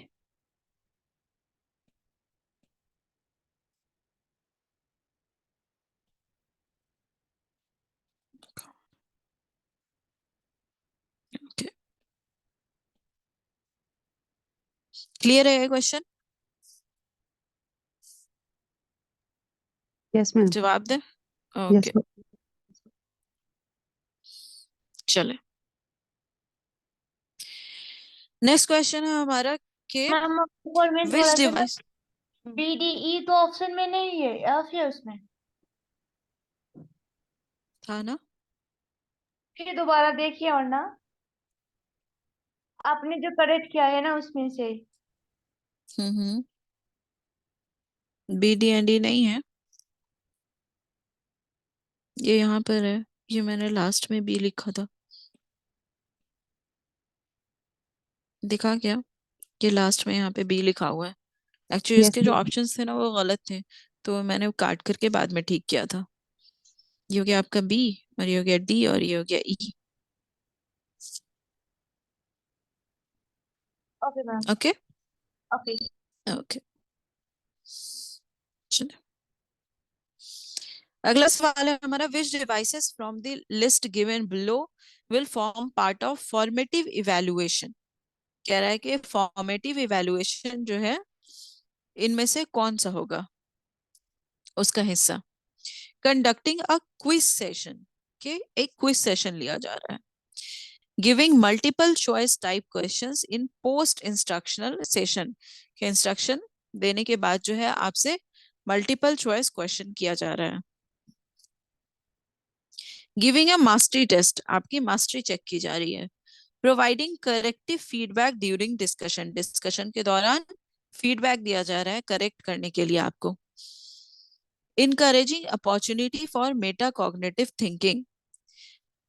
क्लियर है ये क्वेश्चन? Yes ma'am. जवाब दे। यस ओके, चले। नेक्स्ट क्वेश्चन है हमारा कि मैम ऊपर में विच थोड़ा सा ना, डिवाइस। BDE तो ऑप्शन में नहीं है, एफ है उसमें। था ना? फिर दोबारा देखिए, और ना आपने जो करेक्ट किया है ना उसमें से। हम्म, बी डी एंड डी नहीं है, ये यहाँ पर है। ये मैंने लास्ट में बी लिखा था, दिखा क्या? ये लास्ट में यहाँ पे बी लिखा हुआ है। एक्चुअली यस इसके जो मैम। ऑप्शंस थे ना वो गलत थे, तो मैंने वो काट करके बाद में ठीक किया था। ये हो गया आपका बी, और ये हो गया डी, और ये हो गया ई। Okay ma'am. Okay okay. Okay, चलो। अगला सवाल है हमारा, which devices from the list given below will form part of formative evaluation. कह रहा है कि फॉर्मेटिव इवैल्यूएशन जो है इनमें से कौन सा होगा उसका हिस्सा। कंडक्टिंग अ क्विज सेशन, के एक क्विज सेशन लिया जा रहा है। Giving multiple choice type questions in post instructional session, के इंस्ट्रक्शन देने के बाद जो है आपसे मल्टीपल चॉइस क्वेश्चन किया जा रहा है। गिविंग अ मास्टरी टेस्ट, आपकी मास्टरी चेक की जा रही है। Providing corrective feedback during discussion, discussion के दौरान फीडबैक दिया जा रहा है करेक्ट करने के लिए आपको। Encouraging opportunity for Meta cognitive thinking,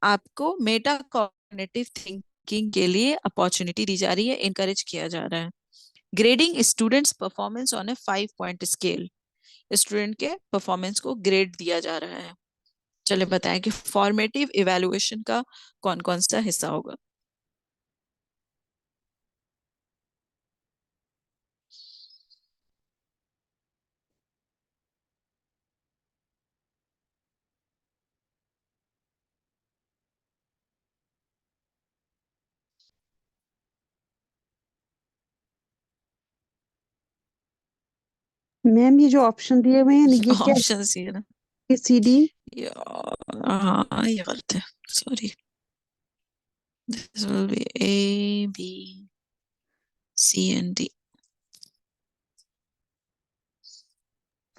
आपको मेटा कॉग्निटिव थिंकिंग के लिए अपॉर्चुनिटी दी जा रही है, इनकरेज किया जा रहा है। Grading students performance on A 5 point scale, student के परफॉर्मेंस को ग्रेड दिया जा रहा है। चले बताएं कि फॉर्मेटिव इवैल्यूएशन का कौन कौन सा हिस्सा होगा। मैम ये जो ऑप्शन दिए हुए हैं ये क्या ऑप्शन ही है ना? है, सी डी? हाँ, ये गलत है, sorry. This will be A B C and D.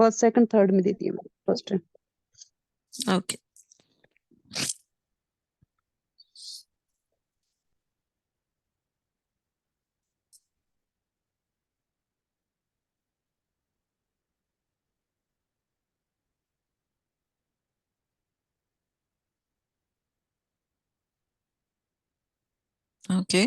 First second third में देती है फर्स्ट है। ओके, ओके,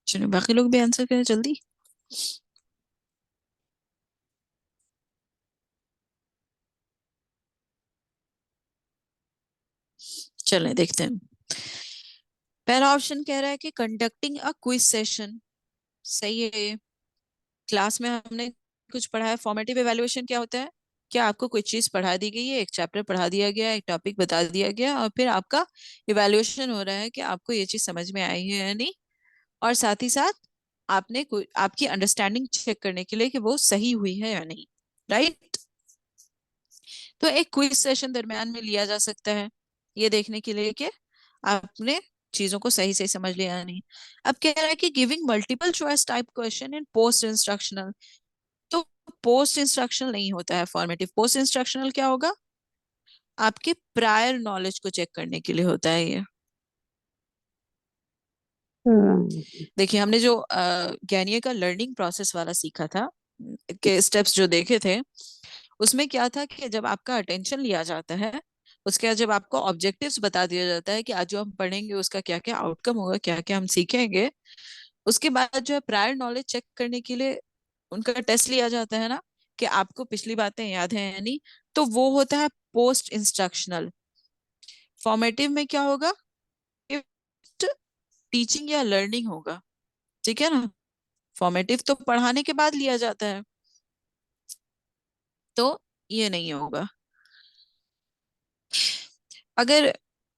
चलो बाकी लोग भी आंसर करें जल्दी। चलें देखते हैं। पहला ऑप्शन कह रहा है कि कंडक्टिंग अ क्विज सेशन। सही है। क्लास में हमने कुछ पढ़ा है। फॉर्मेटिव एवेल्युएशन क्या होता है? क्या आपको कोई चीज पढ़ा दी गई है, एक चैप्टर पढ़ा दिया गया, एक टॉपिक बता दिया गया, और फिर आपका इवेल्युएशन हो रहा है कि आपको ये चीज समझ में आई है या नहीं, और साथ ही साथ आपने कोई आपकी अंडरस्टैंडिंग चेक करने के लिए कि वो सही हुई है या नहीं। राइट। तो एक क्विज सेशन दरमियान में लिया जा सकता है, ये देखने के लिए कि आपने चीजों को सही से समझ लिया या नहीं। अब कह रहा है कि giving multiple choice type question in post instructional. तो पोस्ट इंस्ट्रक्शनल नहीं होता है फॉर्मेटिव। पोस्ट इंस्ट्रक्शनल क्या होगा? आपके प्रायर नॉलेज को चेक करने के लिए होता है ये। हम्म। देखिए, हमने जो ज्ञानीय का लर्निंग प्रोसेस वाला सीखा था, के स्टेप्स जो देखे थे, उसमें क्या था कि जब आपका अटेंशन लिया जाता है, उसके बाद जब आपको ऑब्जेक्टिव्स बता दिया जाता है कि आज जो हम पढ़ेंगे उसका क्या क्या आउटकम होगा, क्या क्या हम सीखेंगे, उसके बाद जो है प्रायर नॉलेज चेक करने के लिए उनका टेस्ट लिया जाता है ना, कि आपको पिछली बातें याद है या नहीं। तो वो होता है पोस्ट इंस्ट्रक्शनल। फॉर्मेटिव में क्या होगा? टीचिंग या लर्निंग होगा। ठीक है ना? फॉर्मेटिव तो पढ़ाने के बाद लिया जाता है, तो ये नहीं होगा। अगर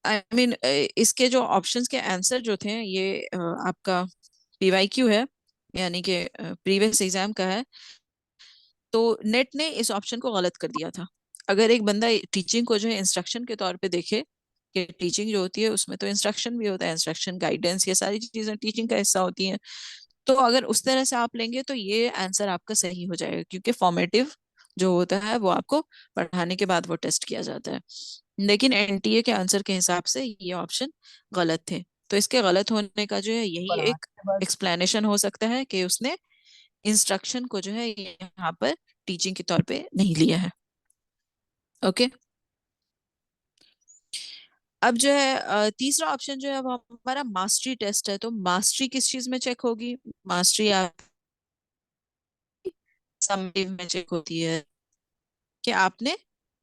आई मीन इसके जो ऑप्शंस के आंसर जो थे, ये आपका पीवाईक्यू है, यानी कि प्रीवियस एग्जाम का है। तो नेट ने इस ऑप्शन को गलत कर दिया था। अगर एक बंदा टीचिंग को जो है इंस्ट्रक्शन के तौर पे देखे, कि टीचिंग जो होती है उसमें तो इंस्ट्रक्शन भी होता है, इंस्ट्रक्शन गाइडेंस, ये सारी चीजें टीचिंग का हिस्सा होती हैं। तो अगर उस तरह से आप लेंगे तो ये आंसर आपका सही हो जाएगा, क्योंकि फॉर्मेटिव जो होता है वो आपको पढ़ाने के बाद वो टेस्ट किया जाता है। लेकिन एनटीए के आंसर के हिसाब से ये ऑप्शन गलत थे। तो इसके गलत होने का जो है यही पढ़ाने एक के बाद। एक्सप्लेनेशन हो सकता है कि उसने इंस्ट्रक्शन को जो है यहाँ पर टीचिंग के तौर पे नहीं लिया है। ओके। अब जो है तीसरा ऑप्शन जो है वो हमारा मास्टरी टेस्ट है। तो मास्टरी किस चीज में चेक होगी? मास्टरी आप समरी में चेक होती है कि आपने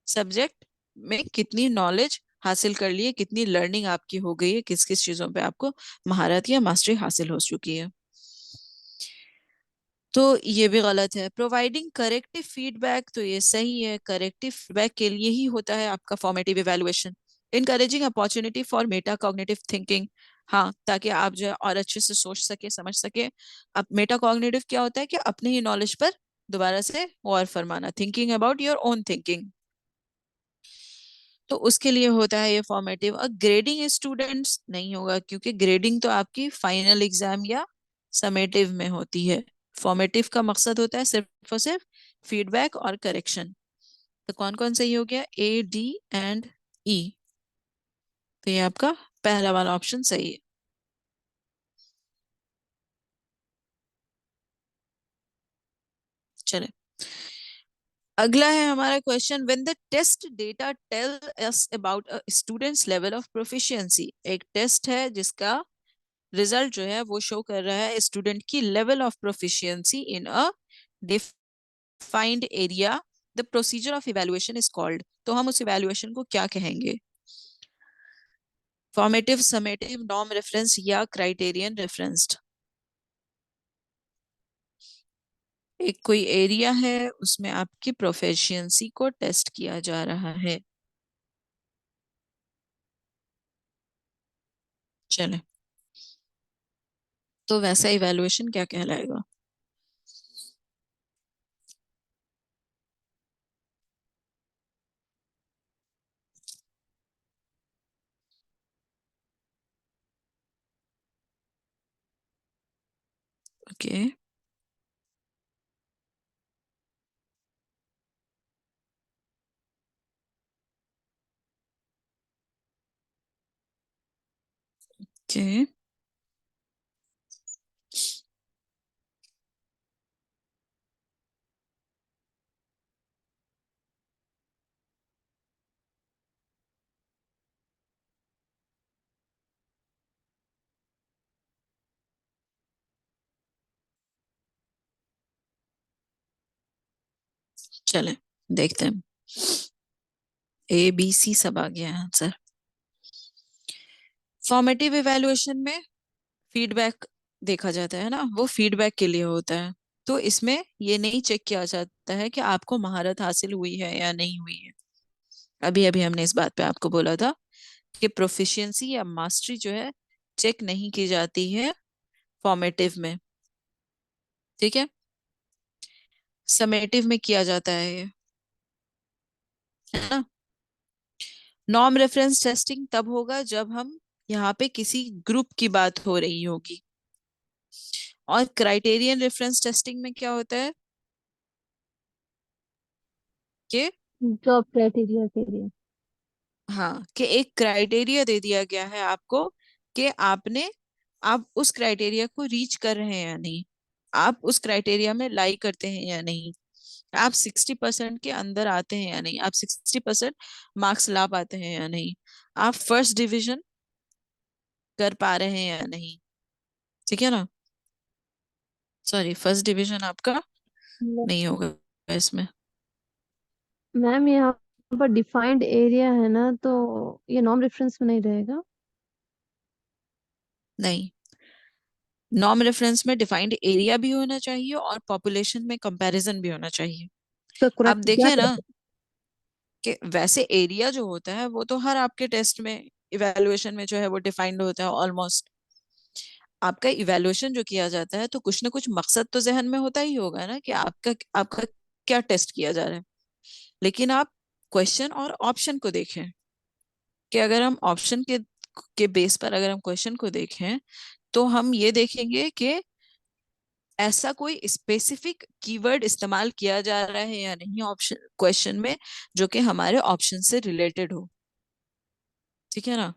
सब्जेक्ट में कितनी नॉलेज हासिल कर ली है, कितनी लर्निंग आपकी हो गई है, किस किस चीजों पे आपको महारत या मास्टरी हासिल हो चुकी है। तो ये भी गलत है। प्रोवाइडिंग करेक्टिव फीडबैक, तो ये सही है। करेक्टिव फीडबैक के लिए ही होता है आपका formative evaluation. Encouraging opportunity for Meta cognitive thinking. हाँ, ताकि आप जो है और अच्छे से सोच सके, समझ सके। अब मेटा कॉग्निटिव क्या होता है? कि अपने ही नॉलेज पर दोबारा से गौर फरमाना, thinking about your own thinking. तो उसके लिए होता है ये फॉर्मेटिव। और ग्रेडिंग स्टूडेंट्स नहीं होगा, क्योंकि ग्रेडिंग तो आपकी फाइनल एग्जाम या समेटिव में होती है। फॉर्मेटिव का मकसद होता है सिर्फ और सिर्फ फीडबैक और करेक्शन। तो कौन कौन सही हो गया? ए, डी एंड ई। तो ये आपका पहला वाला ऑप्शन सही है। चले, अगला है हमारा क्वेश्चन। When the test data tell us about a students level of proficiency. एक टेस्ट है जिसका रिजल्ट जो है वो शो कर रहा है स्टूडेंट की level of proficiency in a defined area. The procedure of evaluation is called. तो हम उस इवैल्यूएशन को क्या कहेंगे? फॉर्मेटिव, समेटिव, नॉर्म रेफरेंस या क्राइटेरियन रेफरेंस्ड? एक कोई एरिया है, उसमें आपकी प्रोफिशिएंसी को टेस्ट किया जा रहा है। चले, तो वैसा इवैल्यूएशन क्या कहलाएगा? ओके, ओके, चले देखते हैं। ए बी सी सब आ गया है आंसर। फॉर्मेटिव इवैल्यूएशन में फीडबैक देखा जाता है ना, वो फीडबैक के लिए होता है। तो इसमें ये नहीं चेक किया जाता है कि आपको महारत हासिल हुई है या नहीं हुई है। अभी अभी हमने इस बात पे आपको बोला था कि प्रोफिशिएंसी या मास्टरी जो है चेक नहीं की जाती है फॉर्मेटिव में। ठीक है, समेटिव में किया जाता है ये, है ना। नॉर्म रेफरेंस टेस्टिंग तब होगा जब हम यहाँ पे किसी ग्रुप की बात हो रही होगी। और क्राइटेरियन रेफरेंस टेस्टिंग में क्या होता है कि जॉब क्राइटेरिया के लिए। हाँ, कि एक क्राइटेरिया दे दिया गया है आपको कि आप उस क्राइटेरिया को रीच कर रहे हैं या नहीं, आप उस क्राइटेरिया में लाई करते हैं या नहीं, आप 60% के अंदर आते हैं या नहीं, आप 60% मार्क्स ला पाते हैं या नहीं, आप फर्स्ट डिवीजन कर पा रहे हैं या नहीं। ठीक है ना, सॉरी फर्स्ट डिवीजन आपका नहीं होगा इसमें। मैम यहाँ पर डिफाइंड एरिया है ना, तो ये नॉन रेफरेंस में नहीं रहेगा। नहीं, नॉर्म रेफरेंस में डिफाइंड एरिया भी होना चाहिए और पॉपुलेशन में कंपैरिजन भी होना चाहिए। इसका आप क्या देखें ना करें? कि वैसे एरिया जो होता है वो तो हर आपके टेस्ट में, इवैल्यूएशन में जो है वो डिफाइंड होता है ऑलमोस्ट। आपका इवैल्यूएशन जो किया जाता है तो कुछ ना कुछ मकसद तो जहन में होता ही होगा ना कि आपका आपका क्या टेस्ट किया जा रहा है। लेकिन आप क्वेश्चन और ऑप्शन को देखें, कि अगर हम ऑप्शन के बेस पर अगर हम क्वेश्चन को देखें तो हम ये देखेंगे कि ऐसा कोई स्पेसिफिक कीवर्ड इस्तेमाल किया जा रहा है या नहीं ऑप्शन क्वेश्चन में, जो कि हमारे ऑप्शन से रिलेटेड हो। ठीक है ना।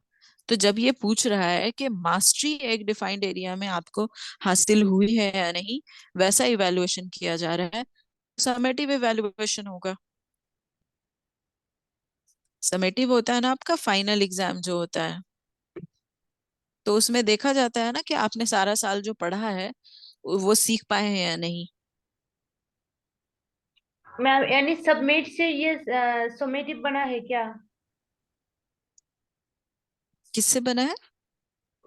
तो जब ये पूछ रहा है कि मास्टरी एक डिफाइंड एरिया में आपको हासिल हुई है या नहीं, वैसा इवैल्यूएशन किया जा रहा है, समेटिव इवैल्यूएशन होगा। समेटिव होता है ना आपका फाइनल एग्जाम जो होता है, तो उसमें देखा जाता है ना कि आपने सारा साल जो पढ़ा है वो सीख पाए हैं या नहीं। मैम यानी सबमिट से ये समेटिव बना है क्या? किससे बना है?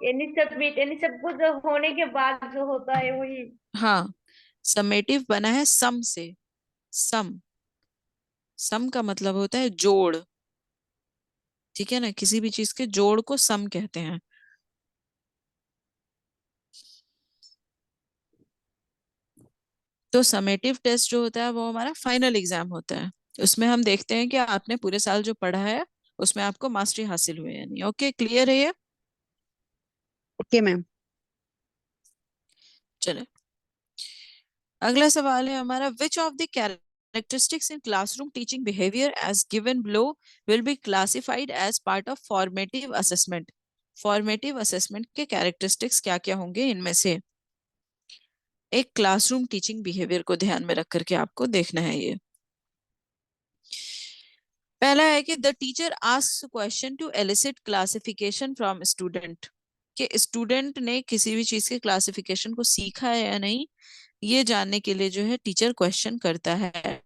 यानी सबमिट यानी सब कुछ जो होने के बाद जो होता है वही। हाँ, समेटिव बना है सम से। सम, सम का मतलब होता है जोड़। ठीक है ना, किसी भी चीज के जोड़ को सम कहते हैं। तो समेटिव टेस्ट जो होता है वो हमारा फाइनल एग्जाम होता है। उसमें हम देखते हैं कि आपने पूरे साल जो पढ़ा है उसमें आपको मास्टरी हासिल हुई है या नहीं। ओके, क्लियर है ये? Okay ma'am. चले, अगला सवाल है हमारा, which of the characteristics in classroom teaching behaviour as given below will be classified as part of formative assessment. Formative assessment के कैरेक्टरिस्टिक्स क्या क्या होंगे इनमें से। एक क्लासरूम टीचिंग बिहेवियर को ध्यान में रख करके आपको देखना है ये। पहला है कि the teacher asks question to elicit classification from student, कि स्टूडेंट ने किसी भी चीज के क्लासिफिकेशन को सीखा है या नहीं, ये जानने के लिए जो है टीचर क्वेश्चन करता है।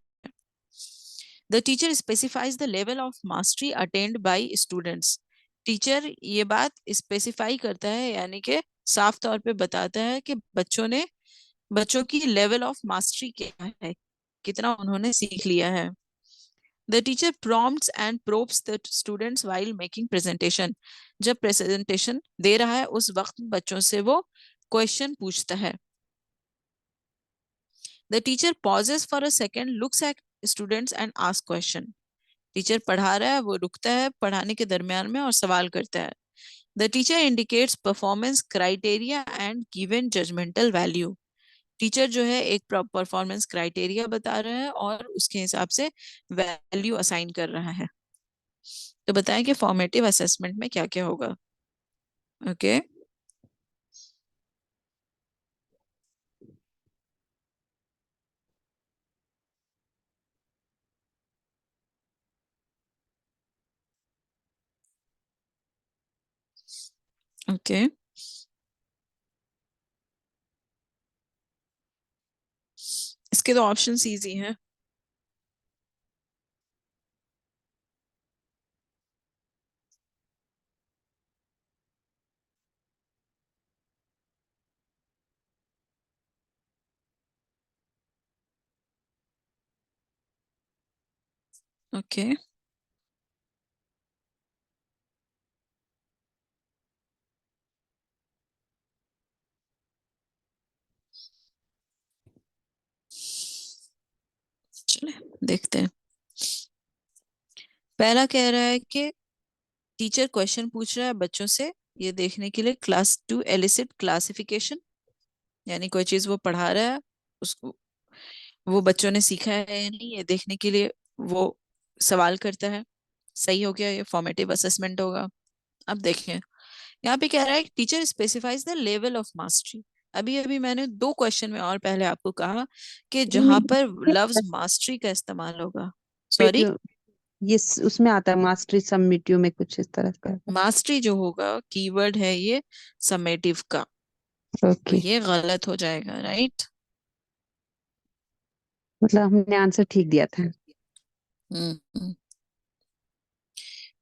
The teacher specifies the level of mastery attend bye students. Teacher ये बात स्पेसिफाई करता है, यानी कि साफ तौर पे बताता है कि बच्चों की लेवल ऑफ मास्टरी क्या है, कितना उन्होंने सीख लिया है। The teacher prompts and probes the students while making presentation. जब प्रेजेंटेशन दे रहा है उस वक्त बच्चों से वो क्वेश्चन पूछता है। The teacher pauses for a second, looks at students and asks question. Teacher पढ़ा रहा है, वो रुकता है पढ़ाने के दरमियान में और सवाल करता है। The teacher indicates performance criteria and given judgmental value. Teacher जो है एक परफॉर्मेंस क्राइटेरिया बता रहा है और उसके हिसाब से वैल्यू असाइन कर रहा है। तो बताएं कि फॉर्मेटिव असेसमेंट में क्या क्या होगा। ओके, ओके, इसके तो ऑप्शन इजी हैं। ओके, चले देखते हैं। पहला कह रहा है कि टीचर क्वेश्चन पूछ रहा है बच्चों से ये देखने के लिए, क्लास टू एलिसिट क्लासिफिकेशन, यानी कोई चीज वो पढ़ा रहा है उसको वो बच्चों ने सीखा है या नहीं, ये देखने के लिए वो सवाल करता है। सही हो गया, ये फॉर्मेटिव असेसमेंट होगा। अब देखें, यहाँ पे कह रहा है teacher specifies the level of mastery. अभी अभी मैंने दो क्वेश्चन में और पहले आपको कहा कि जहां पर लफ्ज मास्टरी का इस्तेमाल होगा, सॉरी, मीडियो, ये उसमें आता है मास्टरी सबमिटियो में कुछ इस तरह का। मास्टरी जो होगा कीवर्ड है ये समेटिव का, तो ओके, ये गलत हो जाएगा, राइट। मतलब हमने आंसर ठीक दिया था। हम्म।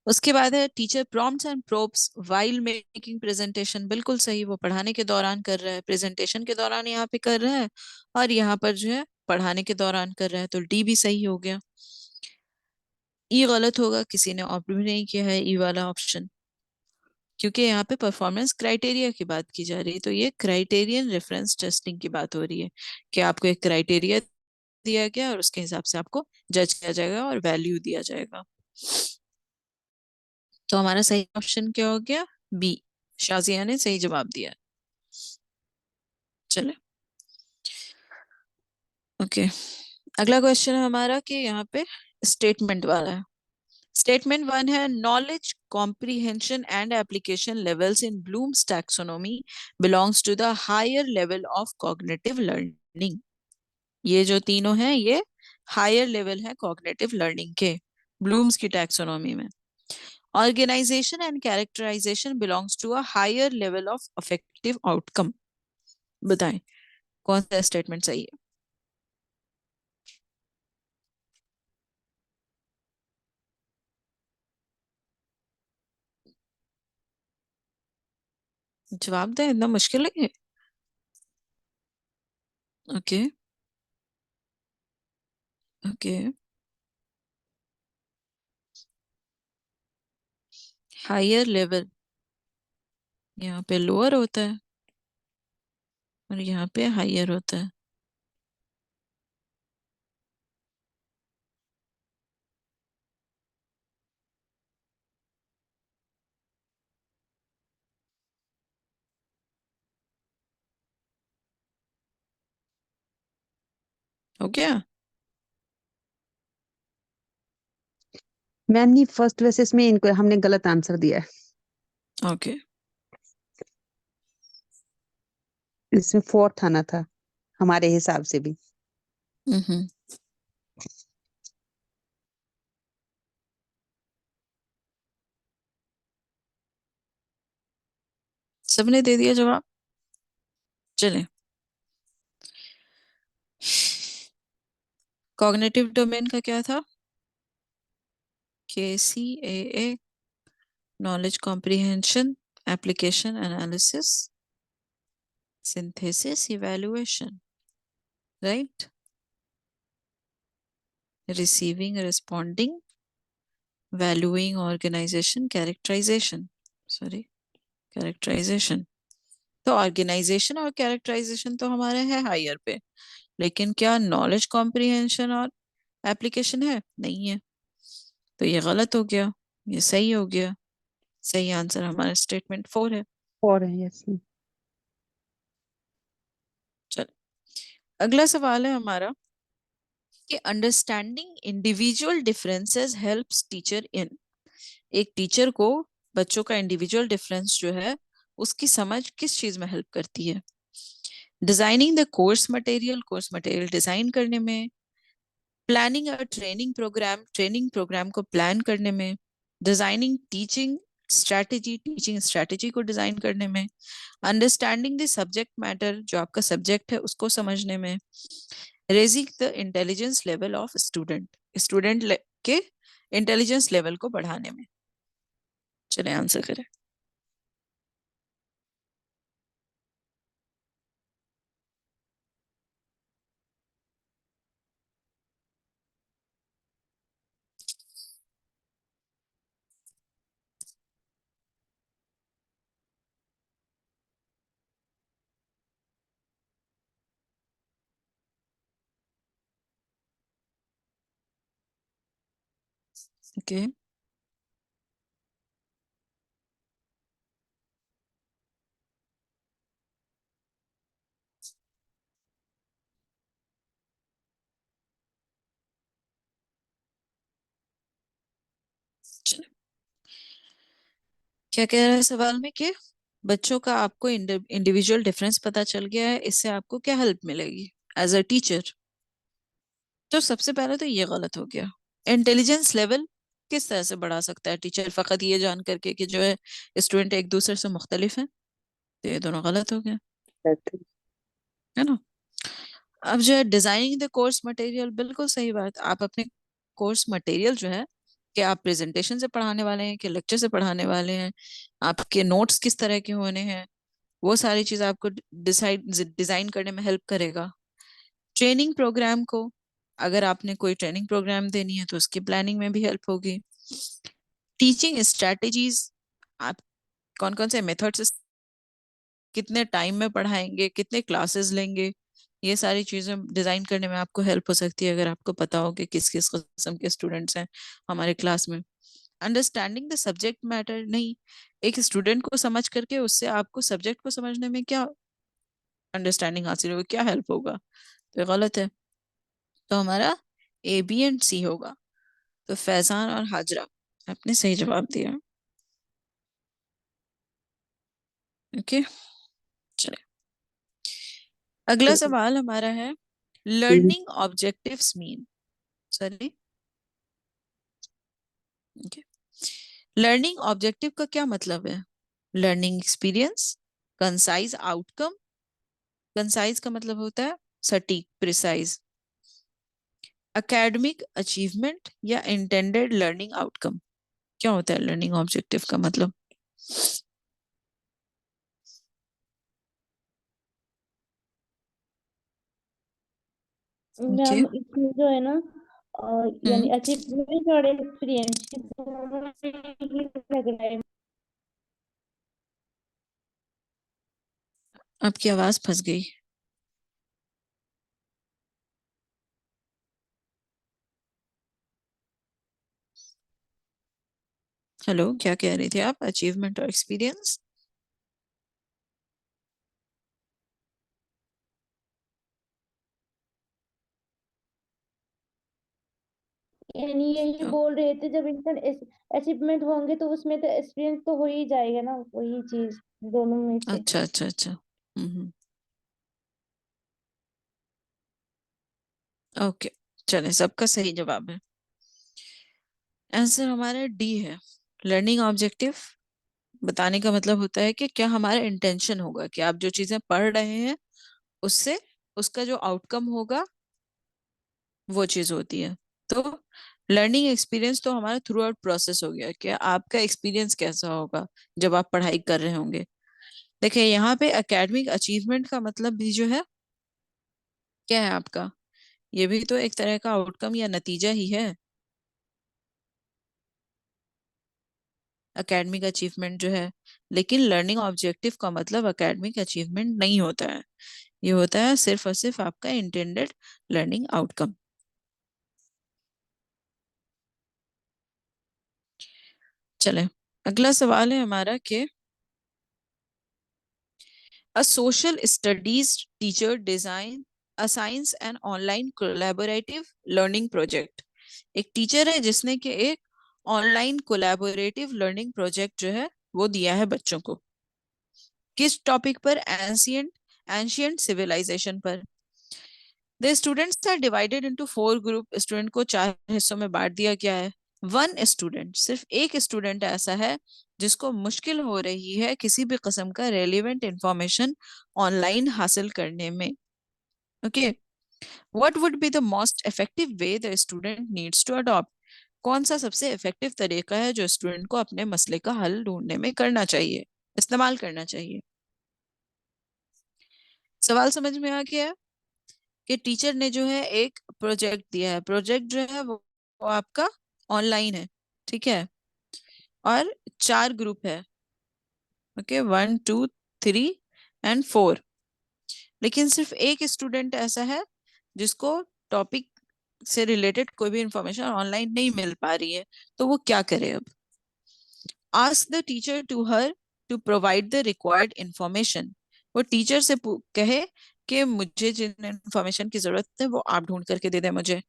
उसके बाद है teacher prompts and probes while making presentation, बिल्कुल सही, वो पढ़ाने के दौरान कर रहा है, प्रेजेंटेशन के दौरान यहाँ पे कर रहा है, और यहाँ पर जो है पढ़ाने के दौरान कर रहा है, तो डी भी सही हो गया। ई गलत होगा, किसी ने ऑप्ट भी नहीं किया है ई वाला ऑप्शन, क्योंकि यहाँ पे परफॉर्मेंस क्राइटेरिया की बात की जा रही है, तो ये क्राइटेरियन रेफरेंस टेस्टिंग की बात हो रही है कि आपको एक क्राइटेरिया दिया गया और उसके हिसाब से आपको जज किया जाएगा और वैल्यू दिया जाएगा। तो हमारा सही ऑप्शन क्या हो गया, बी, शाजिया ने सही जवाब दिया। चले, ओके। अगला क्वेश्चन है हमारा कि यहाँ पे स्टेटमेंट वाला है। स्टेटमेंट वन है knowledge comprehension and application levels in Bloom's taxonomy belongs to the higher level of cognitive learning. ये जो तीनों हैं ये हायर लेवल है कॉग्निटिव लर्निंग के ब्लूम्स की टैक्सोनॉमी में। Organisation and characterisation belongs to a higher level of affective outcome. बताएं कौन सा स्टेटमेंट सही है। जवाब दें, इतना मुश्किल है। ओके, ओके, हायर लेवल यहाँ पे लोअर होता है और यहाँ पे हायर होता है। हो गया। मैम, ये फर्स्ट वैसे इसमें इनको हमने गलत आंसर दिया है। ओके, इसमें फोर्थ आना था हमारे हिसाब से भी। हम्म, सबने दे दिया जवाब। चलें, कॉग्निटिव डोमेन का क्या था, KCAA, knowledge comprehension, application analysis, synthesis, evaluation, right, receiving, responding, valuing, organisation, characterisation, sorry, characterisation. तो ऑर्गेनाइजेशन और कैरेक्टराइजेशन तो हमारे है हायर पे, लेकिन क्या नॉलेज कॉम्प्रिहेंशन और एप्लीकेशन है, नहीं है, तो ये गलत हो गया, ये सही हो गया। सही आंसर हमारा स्टेटमेंट फोर है। और है यस। चल, अगला सवाल है हमारा कि understanding individual differences helps teacher इन। एक टीचर को बच्चों का इंडिविजुअल डिफरेंस जो है उसकी समझ किस चीज में हेल्प करती है। Designing the course material design करने में, प्लानिंग अ ट्रेनिंग प्रोग्राम को प्लान करने में, डिजाइनिंग टीचिंग स्ट्रेटेजी को डिजाइन करने में, अंडरस्टैंडिंग द सब्जेक्ट मैटर, जो आपका सब्जेक्ट है उसको समझने में, raising the intelligence level of student के इंटेलिजेंस लेवल को बढ़ाने में। चले आंसर करें। ओके, चलो। क्या कह रहा है सवाल में कि बच्चों का आपको इंडिविजुअल डिफरेंस पता चल गया है, इससे आपको क्या हेल्प मिलेगी एज अ टीचर? तो सबसे पहले तो ये गलत हो गया। इंटेलिजेंस लेवल किस तरह से बढ़ा सकता है टीचर फकत ये जान करके कि जो है स्टूडेंट एक दूसरे से मुख्तलिफ है? तो ये दोनों गलत हो गया, है ना। अब जो है डिजाइनिंग द कोर्स मटेरियल, बिल्कुल सही बात। आप अपने कोर्स मटेरियल जो है, कि आप प्रेजेंटेशन से पढ़ाने वाले हैं कि लेक्चर से पढ़ाने वाले हैं, आपके नोट्स किस तरह के होने हैं, वो सारी चीज आपको डिजाइन करने में हेल्प करेगा। ट्रेनिंग प्रोग्राम को, अगर आपने कोई ट्रेनिंग प्रोग्राम देनी है तो उसकी प्लानिंग में भी हेल्प होगी। टीचिंग स्ट्रेटेजीज, आप कौन कौन से मेथड्स, कितने टाइम में पढ़ाएंगे, कितने क्लासेस लेंगे, ये सारी चीजें डिजाइन करने में आपको हेल्प हो सकती है, अगर आपको पता हो कि किस किस किस्म के स्टूडेंट्स हैं हमारे क्लास में। अंडरस्टैंडिंग द सब्जेक्ट मैटर, नहीं, एक स्टूडेंट को समझ करके उससे आपको सब्जेक्ट को समझने में क्या अंडरस्टैंडिंग हासिल होगी, क्या हेल्प होगा? तो ये गलत है। तो हमारा ए बी एंड सी होगा। तो फैजान और हाजरा, आपने सही जवाब दिया। ओके, चलिए। अगला सवाल हमारा है, learning objectives mean, sorry, okay, learning objective का क्या मतलब है? Learning experience, concise outcome, concise का मतलब होता है सटीक, प्रिसाइज, एकेडमिक अचीवमेंट, या इंटेंडेड लर्निंग आउटकम। क्या होता है लर्निंग ऑब्जेक्टिव का मतलब? ओके, मैम इसमें जो है ना हम्म, यानी अचीवमेंट और एक्सपीरियंस दोनों में ही लग रहा है। आपकी आवाज फंस गई। हेलो, क्या कह रही थी आप? अचीवमेंट और एक्सपीरियंस? यानी यही बोल रहे थे, जब इनका अचीवमेंट होंगे तो उसमें तो एक्सपीरियंस तो हो ही जाएगा ना, वही चीज दोनों में से। अच्छा अच्छा अच्छा, ओके, चले, सबका सही जवाब है। आंसर हमारा डी है। लर्निंग ऑब्जेक्टिव बताने का मतलब होता है कि क्या हमारा इंटेंशन होगा कि आप जो चीजें पढ़ रहे हैं उससे उसका जो आउटकम होगा वो चीज होती है। तो लर्निंग एक्सपीरियंस तो हमारा थ्रू आउट प्रोसेस हो गया कि आपका एक्सपीरियंस कैसा होगा जब आप पढ़ाई कर रहे होंगे। देखिए यहाँ पे एकेडमिक अचीवमेंट का मतलब भी जो है क्या है आपका, ये भी तो एक तरह का आउटकम या नतीजा ही है। एकेडमिक अचीवमेंट जो है, लेकिन लर्निंग ऑब्जेक्टिव का मतलब एकेडमिक अचीवमेंट नहीं होता है, ये होता है सिर्फ और सिर्फ आपका इंटेंडेड लर्निंग आउटकम। चले, अगला सवाल है हमारा कि a social studies teacher design assigns an online collaborative learning project. एक टीचर है जिसने कि एक ऑनलाइन कोलैबोरेटिव लर्निंग प्रोजेक्ट जो है वो दिया है बच्चों को। किस टॉपिक पर? एंशियंट एंशियंट सिविलाइजेशन पर। The students are divided into 4 group, student को 4 हिस्सों में बांट दिया गया है। वन स्टूडेंट, सिर्फ एक स्टूडेंट ऐसा है जिसको मुश्किल हो रही है किसी भी किस्म का रेलिवेंट इंफॉर्मेशन ऑनलाइन हासिल करने में। Okay, what would be the most effective way the student needs to adopt? कौन सा सबसे इफेक्टिव तरीका है जो स्टूडेंट को अपने मसले का हल ढूंढने में करना चाहिए, इस्तेमाल करना चाहिए? सवाल समझ में आ गया कि टीचर ने जो है एक प्रोजेक्ट दिया है, प्रोजेक्ट जो है वो आपका ऑनलाइन है, ठीक है, और 4 ग्रुप है, ओके, 1 2 3 एंड 4, लेकिन सिर्फ एक स्टूडेंट ऐसा है जिसको टॉपिक से रिलेटेड कोई भी इंफॉर्मेशन ऑनलाइन नहीं मिल पा रही है, तो वो क्या करे अब? Ask the teacher to her to provide the required information. वो टीचर से कहे कि मुझे जिन इंफॉर्मेशन की जरूरत है वो आप ढूंढ करके दे दे मुझे।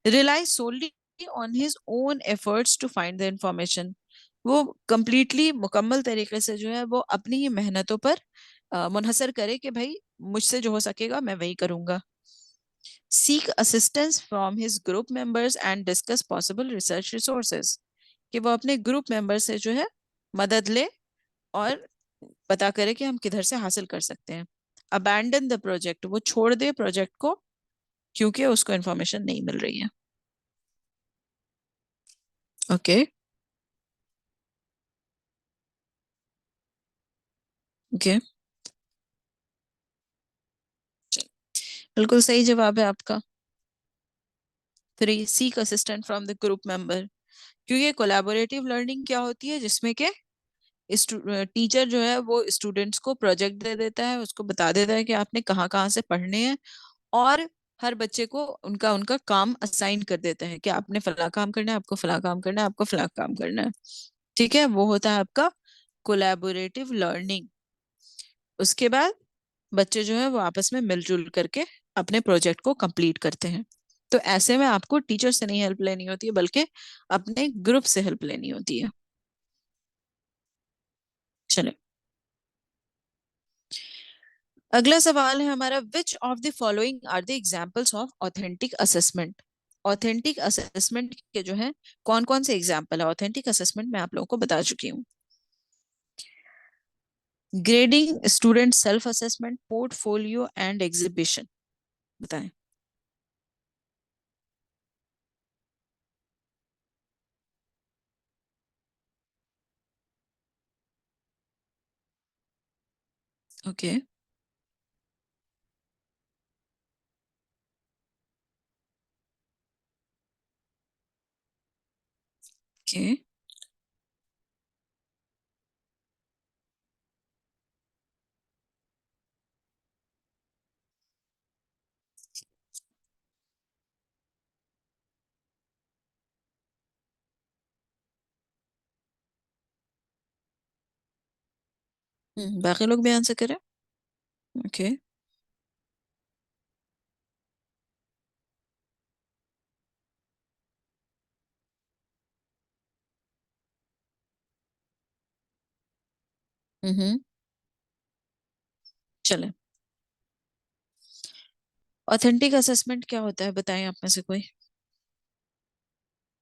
Rely solely on his own efforts to find the information. वो कंप्लीटली मुकम्मल तरीके से जो है वो अपनी ही मेहनतों पर मुनहसर करे कि भाई मुझसे जो हो सकेगा मैं वही करूंगा। Seek assistance from his group members and discuss possible research resources. कि वो अपने ग्रुप मेंबर से जो है मदद ले और पता करे कि हम किधर से हासिल कर सकते हैं। अबैंडन द प्रोजेक्ट, वो छोड़ दे प्रोजेक्ट को क्योंकि उसको इन्फॉर्मेशन नहीं मिल रही है। ओके, ओके, बिल्कुल सही जवाब है आपका। 3, seek assistant from the group member. क्योंकि कोलैबोरेटिव लर्निंग क्या होती है, जिसमें के टीचर जो है वो स्टूडेंट्स को प्रोजेक्ट दे देता है, उसको बता देता है कि आपने कहाँ कहाँ से पढ़ने हैं, और हर बच्चे को उनका उनका काम असाइन कर देता है कि आपने फला काम करना है, आपको फला काम करना है, आपको फला काम करना है। ठीक है, वो होता है आपका कोलैबोरेटिव लर्निंग। उसके बाद बच्चे जो है वो आपस में मिलजुल करके अपने प्रोजेक्ट को कंप्लीट करते हैं। तो ऐसे में आपको टीचर से नहीं हेल्प लेनी होती है, बल्कि अपने ग्रुप से हेल्प लेनी होती है। चलिए, अगला सवाल है हमारा, which of the following are the examples of authentic assessment. Authentic assessment के जो है कौन कौन से एग्जाम्पल है? ऑथेंटिक असेसमेंट मैं आप लोगों को बता चुकी हूँ। Grading, student self assessment, portfolio and exhibition. बताएं। ओके, ओके, बाकी लोग भी आंसर करें। ओके, हम्म, चले। ऑथेंटिक असेसमेंट क्या होता है, बताएं आप में से कोई,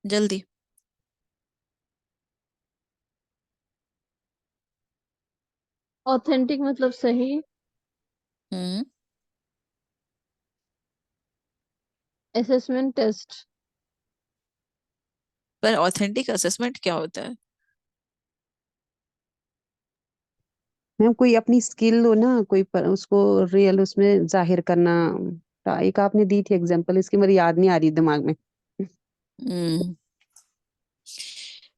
जल्दी। ऑथेंटिक मतलब सही। हम्म, असेसमेंट टेस्ट। पर ऑथेंटिक असेसमेंट क्या होता है? मैम कोई अपनी स्किल हो ना, कोई उसको रियल उसमें जाहिर करना। एक आपने दी थी एग्जांपल, इसकी मेरी याद नहीं आ रही दिमाग में। हम्म,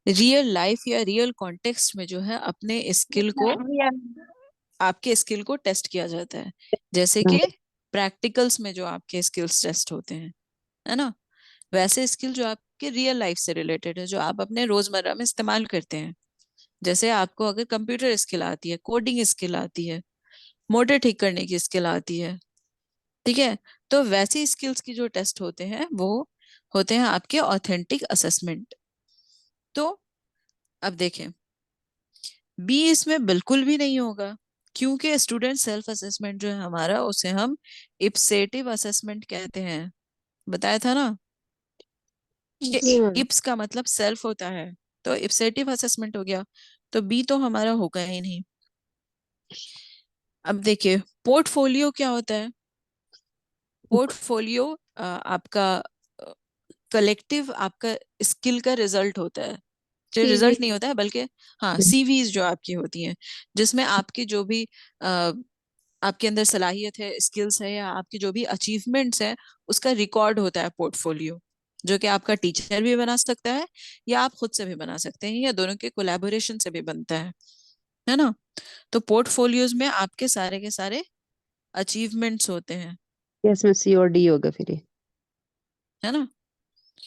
रियल लाइफ या रियल कॉन्टेक्स्ट में जो है अपने स्किल को, आपके स्किल को टेस्ट किया जाता है। जैसे कि प्रैक्टिकल्स में जो आपके स्किल्स टेस्ट होते हैं, है ना, वैसे स्किल जो आपके रियल लाइफ से रिलेटेड है, जो आप अपने रोजमर्रा में इस्तेमाल करते हैं। जैसे आपको अगर कंप्यूटर स्किल आती है, कोडिंग स्किल आती है, मोटर ठीक करने की स्किल आती है, ठीक है, तो वैसी स्किल्स की जो टेस्ट होते हैं वो होते हैं आपके ऑथेंटिक असेसमेंट। तो अब देखें, बी इसमें बिल्कुल भी नहीं होगा, क्योंकि स्टूडेंट सेल्फ असेसमेंट जो है हमारा, उसे हम इप्सेटिव असेसमेंट कहते हैं। बताया था ना कि जी मैम। इप्स का मतलब सेल्फ होता है, तो इप्सेटिव असेसमेंट हो गया, तो बी तो हमारा होगा ही नहीं। अब देखिए, पोर्टफोलियो क्या होता है? पोर्टफोलियो आपका कलेक्टिव आपका स्किल का रिजल्ट होता है, जो सीवी। रिजल्ट नहीं होता है बल्कि, हाँ, सीवीज जो आपकी होती हैं, जिसमें आपकी जो भी आपके अंदर सलाहियत है, स्किल्स है, या आपकी जो भी अचीवमेंट्स है, उसका रिकॉर्ड होता है पोर्टफोलियो, जो कि आपका टीचर भी बना सकता है या आप खुद से भी बना सकते हैं, या दोनों के कोलैबोरेशन से भी बनता है ना। तो पोर्टफोलियोज में आपके सारे के सारे अचीवमेंट्स होते हैं। इसमें सी और डी होगा फिर ये। है ना।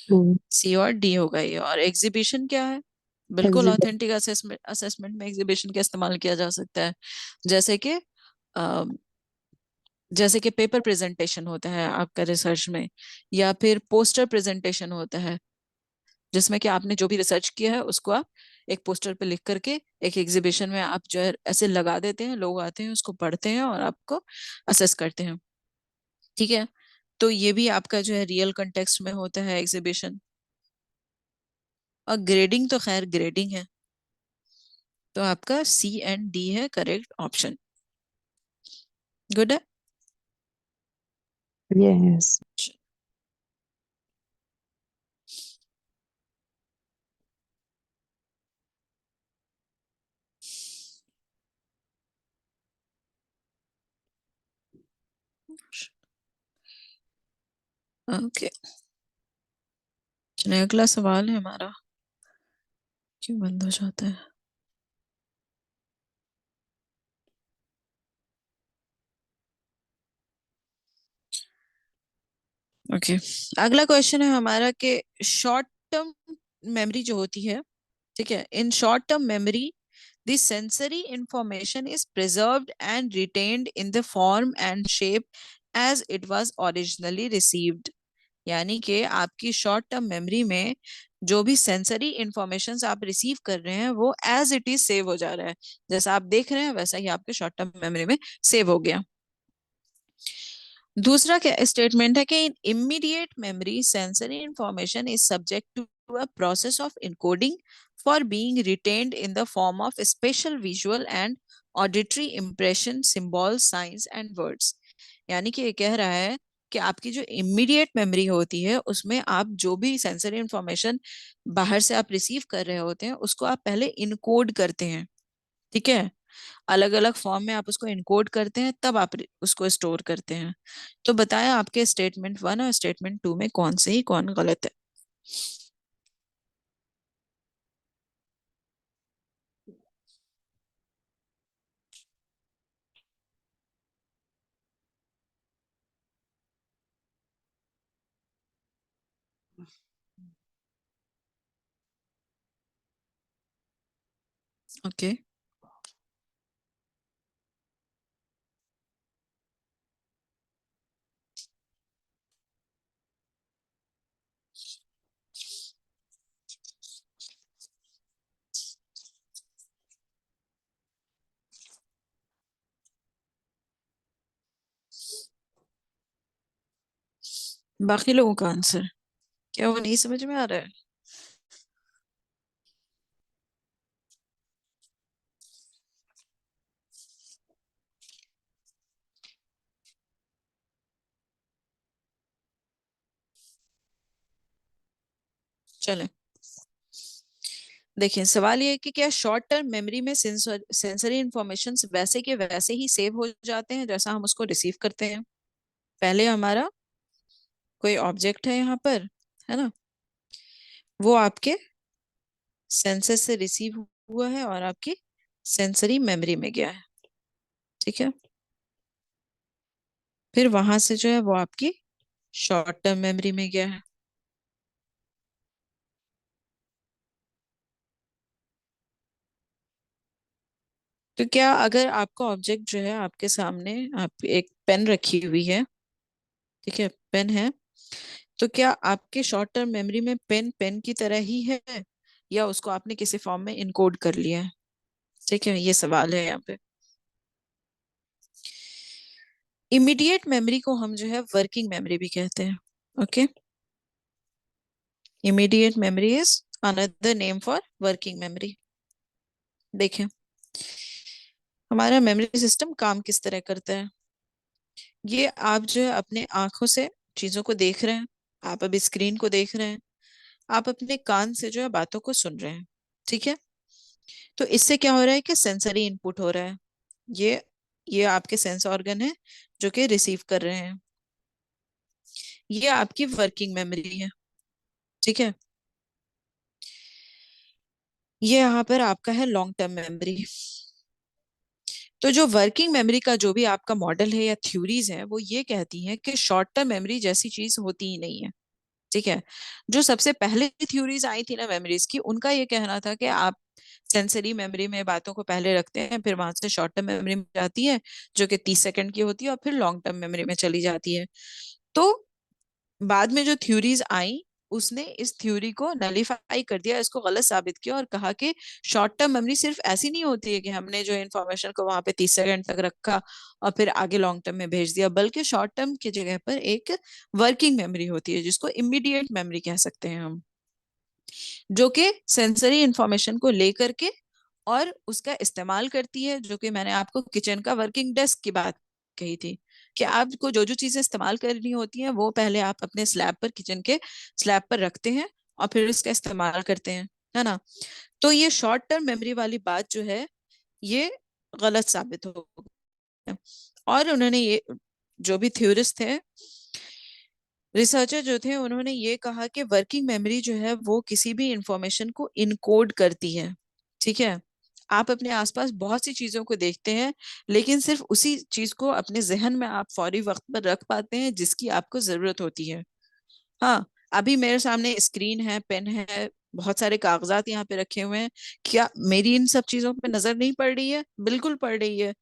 हम्म। सी और डी होगा ये। और एग्जीबिशन क्या है? बिल्कुल एग्जिबिट। ऑथेंटिक असेसमेंट असेसमेंट में एग्जीबिशन का इस्तेमाल किया जा सकता है। जैसे कि अ, जैसे कि पेपर प्रेजेंटेशन होता है आपका रिसर्च में, या फिर पोस्टर प्रेजेंटेशन होता है, जिसमें कि आपने जो भी रिसर्च किया है उसको आप एक पोस्टर पे लिख करके एक एग्जीबिशन में आप जो है ऐसे लगा देते हैं, लोग आते हैं उसको पढ़ते हैं और आपको असेस करते हैं। ठीक है। तो ये भी आपका जो है रियल कंटेक्स्ट में होता है एग्जीबिशन। और ग्रेडिंग तो खैर ग्रेडिंग है। तो आपका सी एंड डी है करेक्ट ऑप्शन। गुड है। यस। ओके, चलिए अगला सवाल है हमारा। क्यों बंद हो जाता है? ओके, अगला क्वेश्चन है हमारा कि शॉर्ट टर्म मेमोरी जो होती है, ठीक है, in short term memory the sensory information is preserved and retained in the form and shape as it was originally received। यानी कि आपकी शॉर्ट टर्म मेमोरी में जो भी सेंसरी इंफॉर्मेशन आप रिसीव कर रहे हैं वो एज इट इज सेव हो जा रहा है। जैसा आप देख रहे हैं वैसा ही आपके शॉर्ट टर्म मेमोरी में सेव हो गया। दूसरा क्या स्टेटमेंट है कि in immediate memory sensory information is subject to a process of encoding for being retained in the form of special visual and auditory impression symbol signs and words. यानी कि ये कह रहा है कि आपकी जो इमीडिएट मेमोरी होती है उसमें आप जो भी सेंसरी इंफॉर्मेशन बाहर से आप रिसीव कर रहे होते हैं उसको आप पहले इनकोड करते हैं। ठीक है, अलग अलग फॉर्म में आप उसको इनकोड करते हैं तब आप उसको स्टोर करते हैं। तो बताया आपके स्टेटमेंट वन और स्टेटमेंट टू में कौन सही कौन गलत है? ओके, बाकी लोगों का आंसर क्या वो नहीं समझ में आ रहा है? चले, देखिए सवाल ये है कि क्या शॉर्ट टर्म मेमोरी में सेंसरी इंफॉर्मेशन वैसे के वैसे ही सेव हो जाते हैं जैसा हम उसको रिसीव करते हैं? पहले हमारा कोई ऑब्जेक्ट है यहाँ पर, है ना, वो आपके सेंसर से रिसीव हुआ है और आपकी सेंसरी मेमोरी में गया है। ठीक है, फिर वहां से जो है वो आपकी शॉर्ट टर्म मेमोरी में गया है। तो क्या अगर आपका ऑब्जेक्ट जो है आपके सामने, आप एक पेन रखी हुई है, ठीक है, पेन है, तो क्या आपके शॉर्ट टर्म मेमोरी में पेन पेन की तरह ही है या उसको आपने किसी फॉर्म में इनकोड कर लिया है? ठीक है, ये सवाल है यहाँ पे। इमीडिएट मेमोरी को हम जो है वर्किंग मेमोरी भी कहते हैं। Okay, immediate memory is another name for working memory. देखें हमारा मेमोरी सिस्टम काम किस तरह करता है। ये आप जो है अपने आंखों से चीजों को देख रहे हैं, आप अभी स्क्रीन को देख रहे हैं, आप अपने कान से जो है बातों को सुन रहे हैं। ठीक है, तो इससे क्या हो रहा है कि सेंसरी इनपुट हो रहा है। ये ये आपके सेंस ऑर्गन है जो कि रिसीव कर रहे हैं। ये आपकी वर्किंग मेमोरी है। ठीक है, ये यहाँ पर आपका है लॉन्ग टर्म मेमोरी। तो जो वर्किंग मेमोरी का जो भी आपका मॉडल है या थ्योरीज है वो ये कहती हैं कि शॉर्ट टर्म मेमोरी जैसी चीज होती ही नहीं है। ठीक है। जो सबसे पहले थ्योरीज आई थी ना मेमोरीज की, उनका ये कहना था कि आप सेंसरी मेमोरी में बातों को पहले रखते हैं, फिर वहां से शॉर्ट टर्म मेमोरी में जाती है जो कि 30 सेकंड की होती है, और फिर लॉन्ग टर्म मेमोरी में चली जाती है। तो बाद में जो थ्योरीज आई, उसने इस थ्योरी को नलीफाई कर दिया, इसको गलत साबित किया, और कहा कि शॉर्ट टर्म मेमोरी सिर्फ ऐसी नहीं होती है कि हमने जो इन्फॉर्मेशन को वहां पे 30 सेकंड तक रखा और फिर आगे लॉन्ग टर्म में भेज दिया, बल्कि शॉर्ट टर्म की जगह पर एक वर्किंग मेमोरी होती है, जिसको इमीडिएट मेमोरी कह सकते हैं हम, जो कि सेंसरी इंफॉर्मेशन को लेकर के और उसका इस्तेमाल करती है। जो कि मैंने आपको किचन का वर्किंग डेस्क की बात कही थी, कि आपको जो जो चीजें इस्तेमाल करनी होती हैं वो पहले आप अपने स्लैब पर, किचन के स्लैब पर रखते हैं और फिर इसका इस्तेमाल करते हैं, है ना। तो ये शॉर्ट टर्म मेमोरी वाली बात जो है, ये गलत साबित हो गया। और उन्होंने ये, जो भी थ्योरिस्ट थे, रिसर्चर जो थे, उन्होंने ये कहा कि वर्किंग मेमोरी जो है वो किसी भी इंफॉर्मेशन को इनकोड करती है। ठीक है। आप अपने आसपास बहुत सी चीजों को देखते हैं, लेकिन सिर्फ उसी चीज को अपने जहन में आप फौरी वक्त पर रख पाते हैं जिसकी आपको जरूरत होती है। हाँ, अभी मेरे सामने स्क्रीन है, पेन है, बहुत सारे कागजात यहाँ पे रखे हुए हैं। क्या मेरी इन सब चीजों पे नजर नहीं पड़ रही है? बिल्कुल पड़ रही है।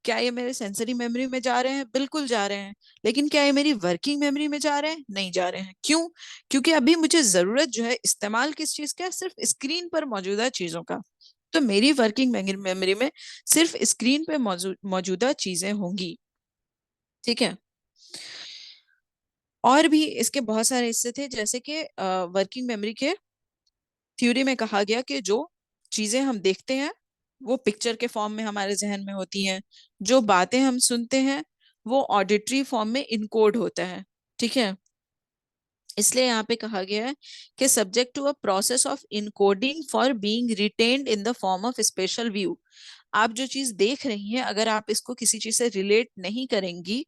क्या ये मेरे सेंसरी मेमोरी में जा रहे हैं? बिल्कुल जा रहे हैं। लेकिन क्या ये मेरी वर्किंग मेमोरी में जा रहे हैं? नहीं जा रहे हैं। क्यों? क्योंकि अभी मुझे जरूरत जो है इस्तेमाल किस चीज का है? सिर्फ स्क्रीन पर मौजूदा चीजों का। तो मेरी वर्किंग मेमोरी में सिर्फ स्क्रीन पे मौजूदा चीजें होंगी। ठीक है। और भी इसके बहुत सारे हिस्से थे, जैसे कि वर्किंग मेमोरी के थ्योरी में कहा गया कि जो चीजें हम देखते हैं वो पिक्चर के फॉर्म में हमारे जहन में होती हैं, जो बातें हम सुनते हैं वो ऑडिटरी फॉर्म में इनकोड होता है। ठीक है। इसलिए यहाँ पे कहा गया है कि subject to a process of encoding for being retained in the form of special view. आप जो चीज देख रही हैं, अगर आप इसको किसी चीज से रिलेट नहीं करेंगी,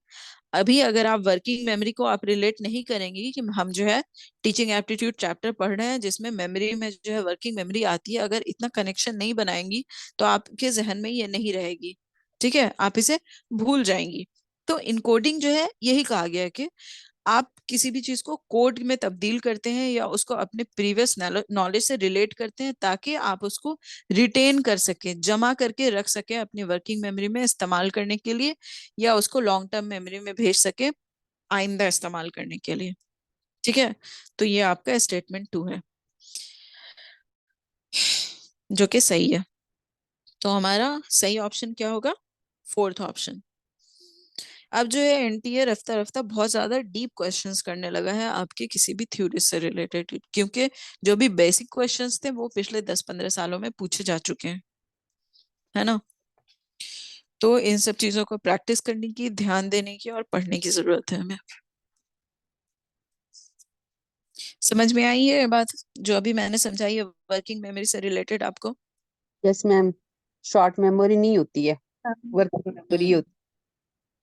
अभी अगर आप वर्किंग मेमोरी को आप रिलेट नहीं करेंगी कि हम जो है टीचिंग एप्टीट्यूड चैप्टर पढ़ रहे हैं जिसमें मेमोरी में जो है वर्किंग मेमोरी आती है, अगर इतना कनेक्शन नहीं बनाएंगी तो आपके जहन में ये नहीं रहेगी। ठीक है, आप इसे भूल जाएंगी। तो इनकोडिंग जो है, यही कहा गया है कि आप किसी भी चीज को कोड में तब्दील करते हैं या उसको अपने प्रीवियस नॉलेज से रिलेट करते हैं, ताकि आप उसको रिटेन कर सके, जमा करके रख सके अपनी वर्किंग मेमोरी में इस्तेमाल करने के लिए, या उसको लॉन्ग टर्म मेमोरी में भेज सके आइंदा इस्तेमाल करने के लिए। ठीक है। तो ये आपका स्टेटमेंट 2 है, जो कि सही है। तो हमारा सही ऑप्शन क्या होगा? Fourth option. अब जो है एनटीए रफ्ता रफ्ता बहुत ज्यादा डीप क्वेश्चंस करने लगा है आपके किसी भी थ्योरी से रिलेटेड, क्योंकि जो भी बेसिक क्वेश्चंस थे वो पिछले 10-15 सालों में पूछे जा चुके हैं, है ना। तो इन सब चीजों को प्रैक्टिस करने की, ध्यान देने की और पढ़ने की जरूरत है हमें। समझ में आई है ये बात जो अभी मैंने समझाई है वर्किंग मेमोरी से रिलेटेड आपको? यस मैम, शॉर्ट मेमोरी नहीं होती है, हाँ। वर्किंग मेमोरी हम्म। होती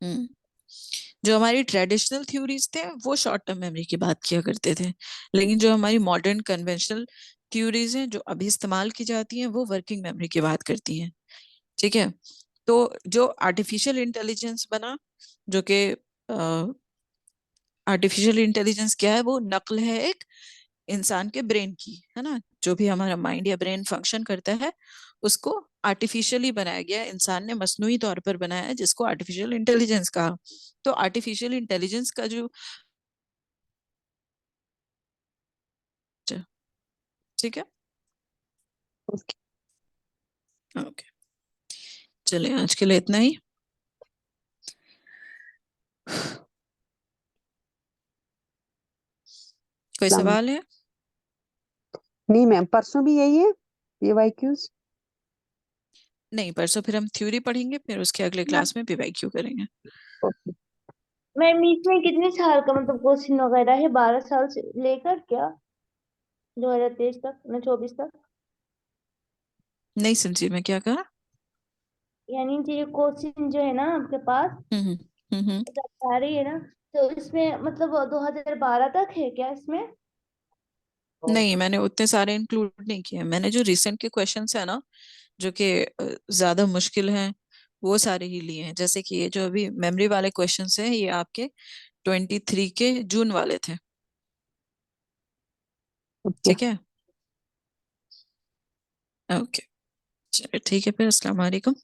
हम्म। जो हमारी ट्रेडिशनल थ्योरीज थे वो शॉर्ट टर्म मेमोरी की बात किया करते थे, लेकिन जो हमारी मॉडर्न कन्वेंशनल थ्योरीज हैं जो अभी इस्तेमाल की जाती हैं वो वर्किंग मेमोरी की बात करती हैं। ठीक है। तो जो आर्टिफिशियल इंटेलिजेंस बना, जो कि आर्टिफिशियल इंटेलिजेंस क्या है? वो नकल है एक इंसान के ब्रेन की, है ना। जो भी हमारा माइंड या ब्रेन फंक्शन करता है उसको आर्टिफिशियली बनाया गया है, इंसान ने मसनूई तौर पर बनाया है, जिसको आर्टिफिशियल इंटेलिजेंस कहा। तो आर्टिफिशियल इंटेलिजेंस का जो, ठीक है। है। ओके, चलिए आज के लिए इतना ही। कोई इस्लाम। सवाल है? नहीं मैम, परसों भी यही है ये वाई क्यूज। नहीं, परसों फिर हम थ्योरी पढ़ेंगे, फिर उसके अगले क्लास में पीवाईक्यू करेंगे। मैम इसमें कितने साल का मतलब क्वेश्चन वगैरह है? 12 साल से लेकर क्या 2023 तक ना 24 तक? नहीं समझी मैं क्या कहा। यानी ये क्वेश्चन जो है ना आपके पास हम्म। हम्म। आ रही है ना, तो इसमें मतलब 2012 तक है क्या इसमें? नहीं, मैंने उतने सारे इंक्लूड नहीं किए। मैंने जो रिसेंट के क्वेश्चंस है ना, जो कि ज्यादा मुश्किल हैं, वो सारे ही लिए हैं। जैसे कि ये जो अभी मेमोरी वाले क्वेश्चंस हैं, ये आपके 23 के जून वाले थे। ओके। ठीक है। ओके, चलिए ठीक है फिर, अस्सलाम वालेकुम।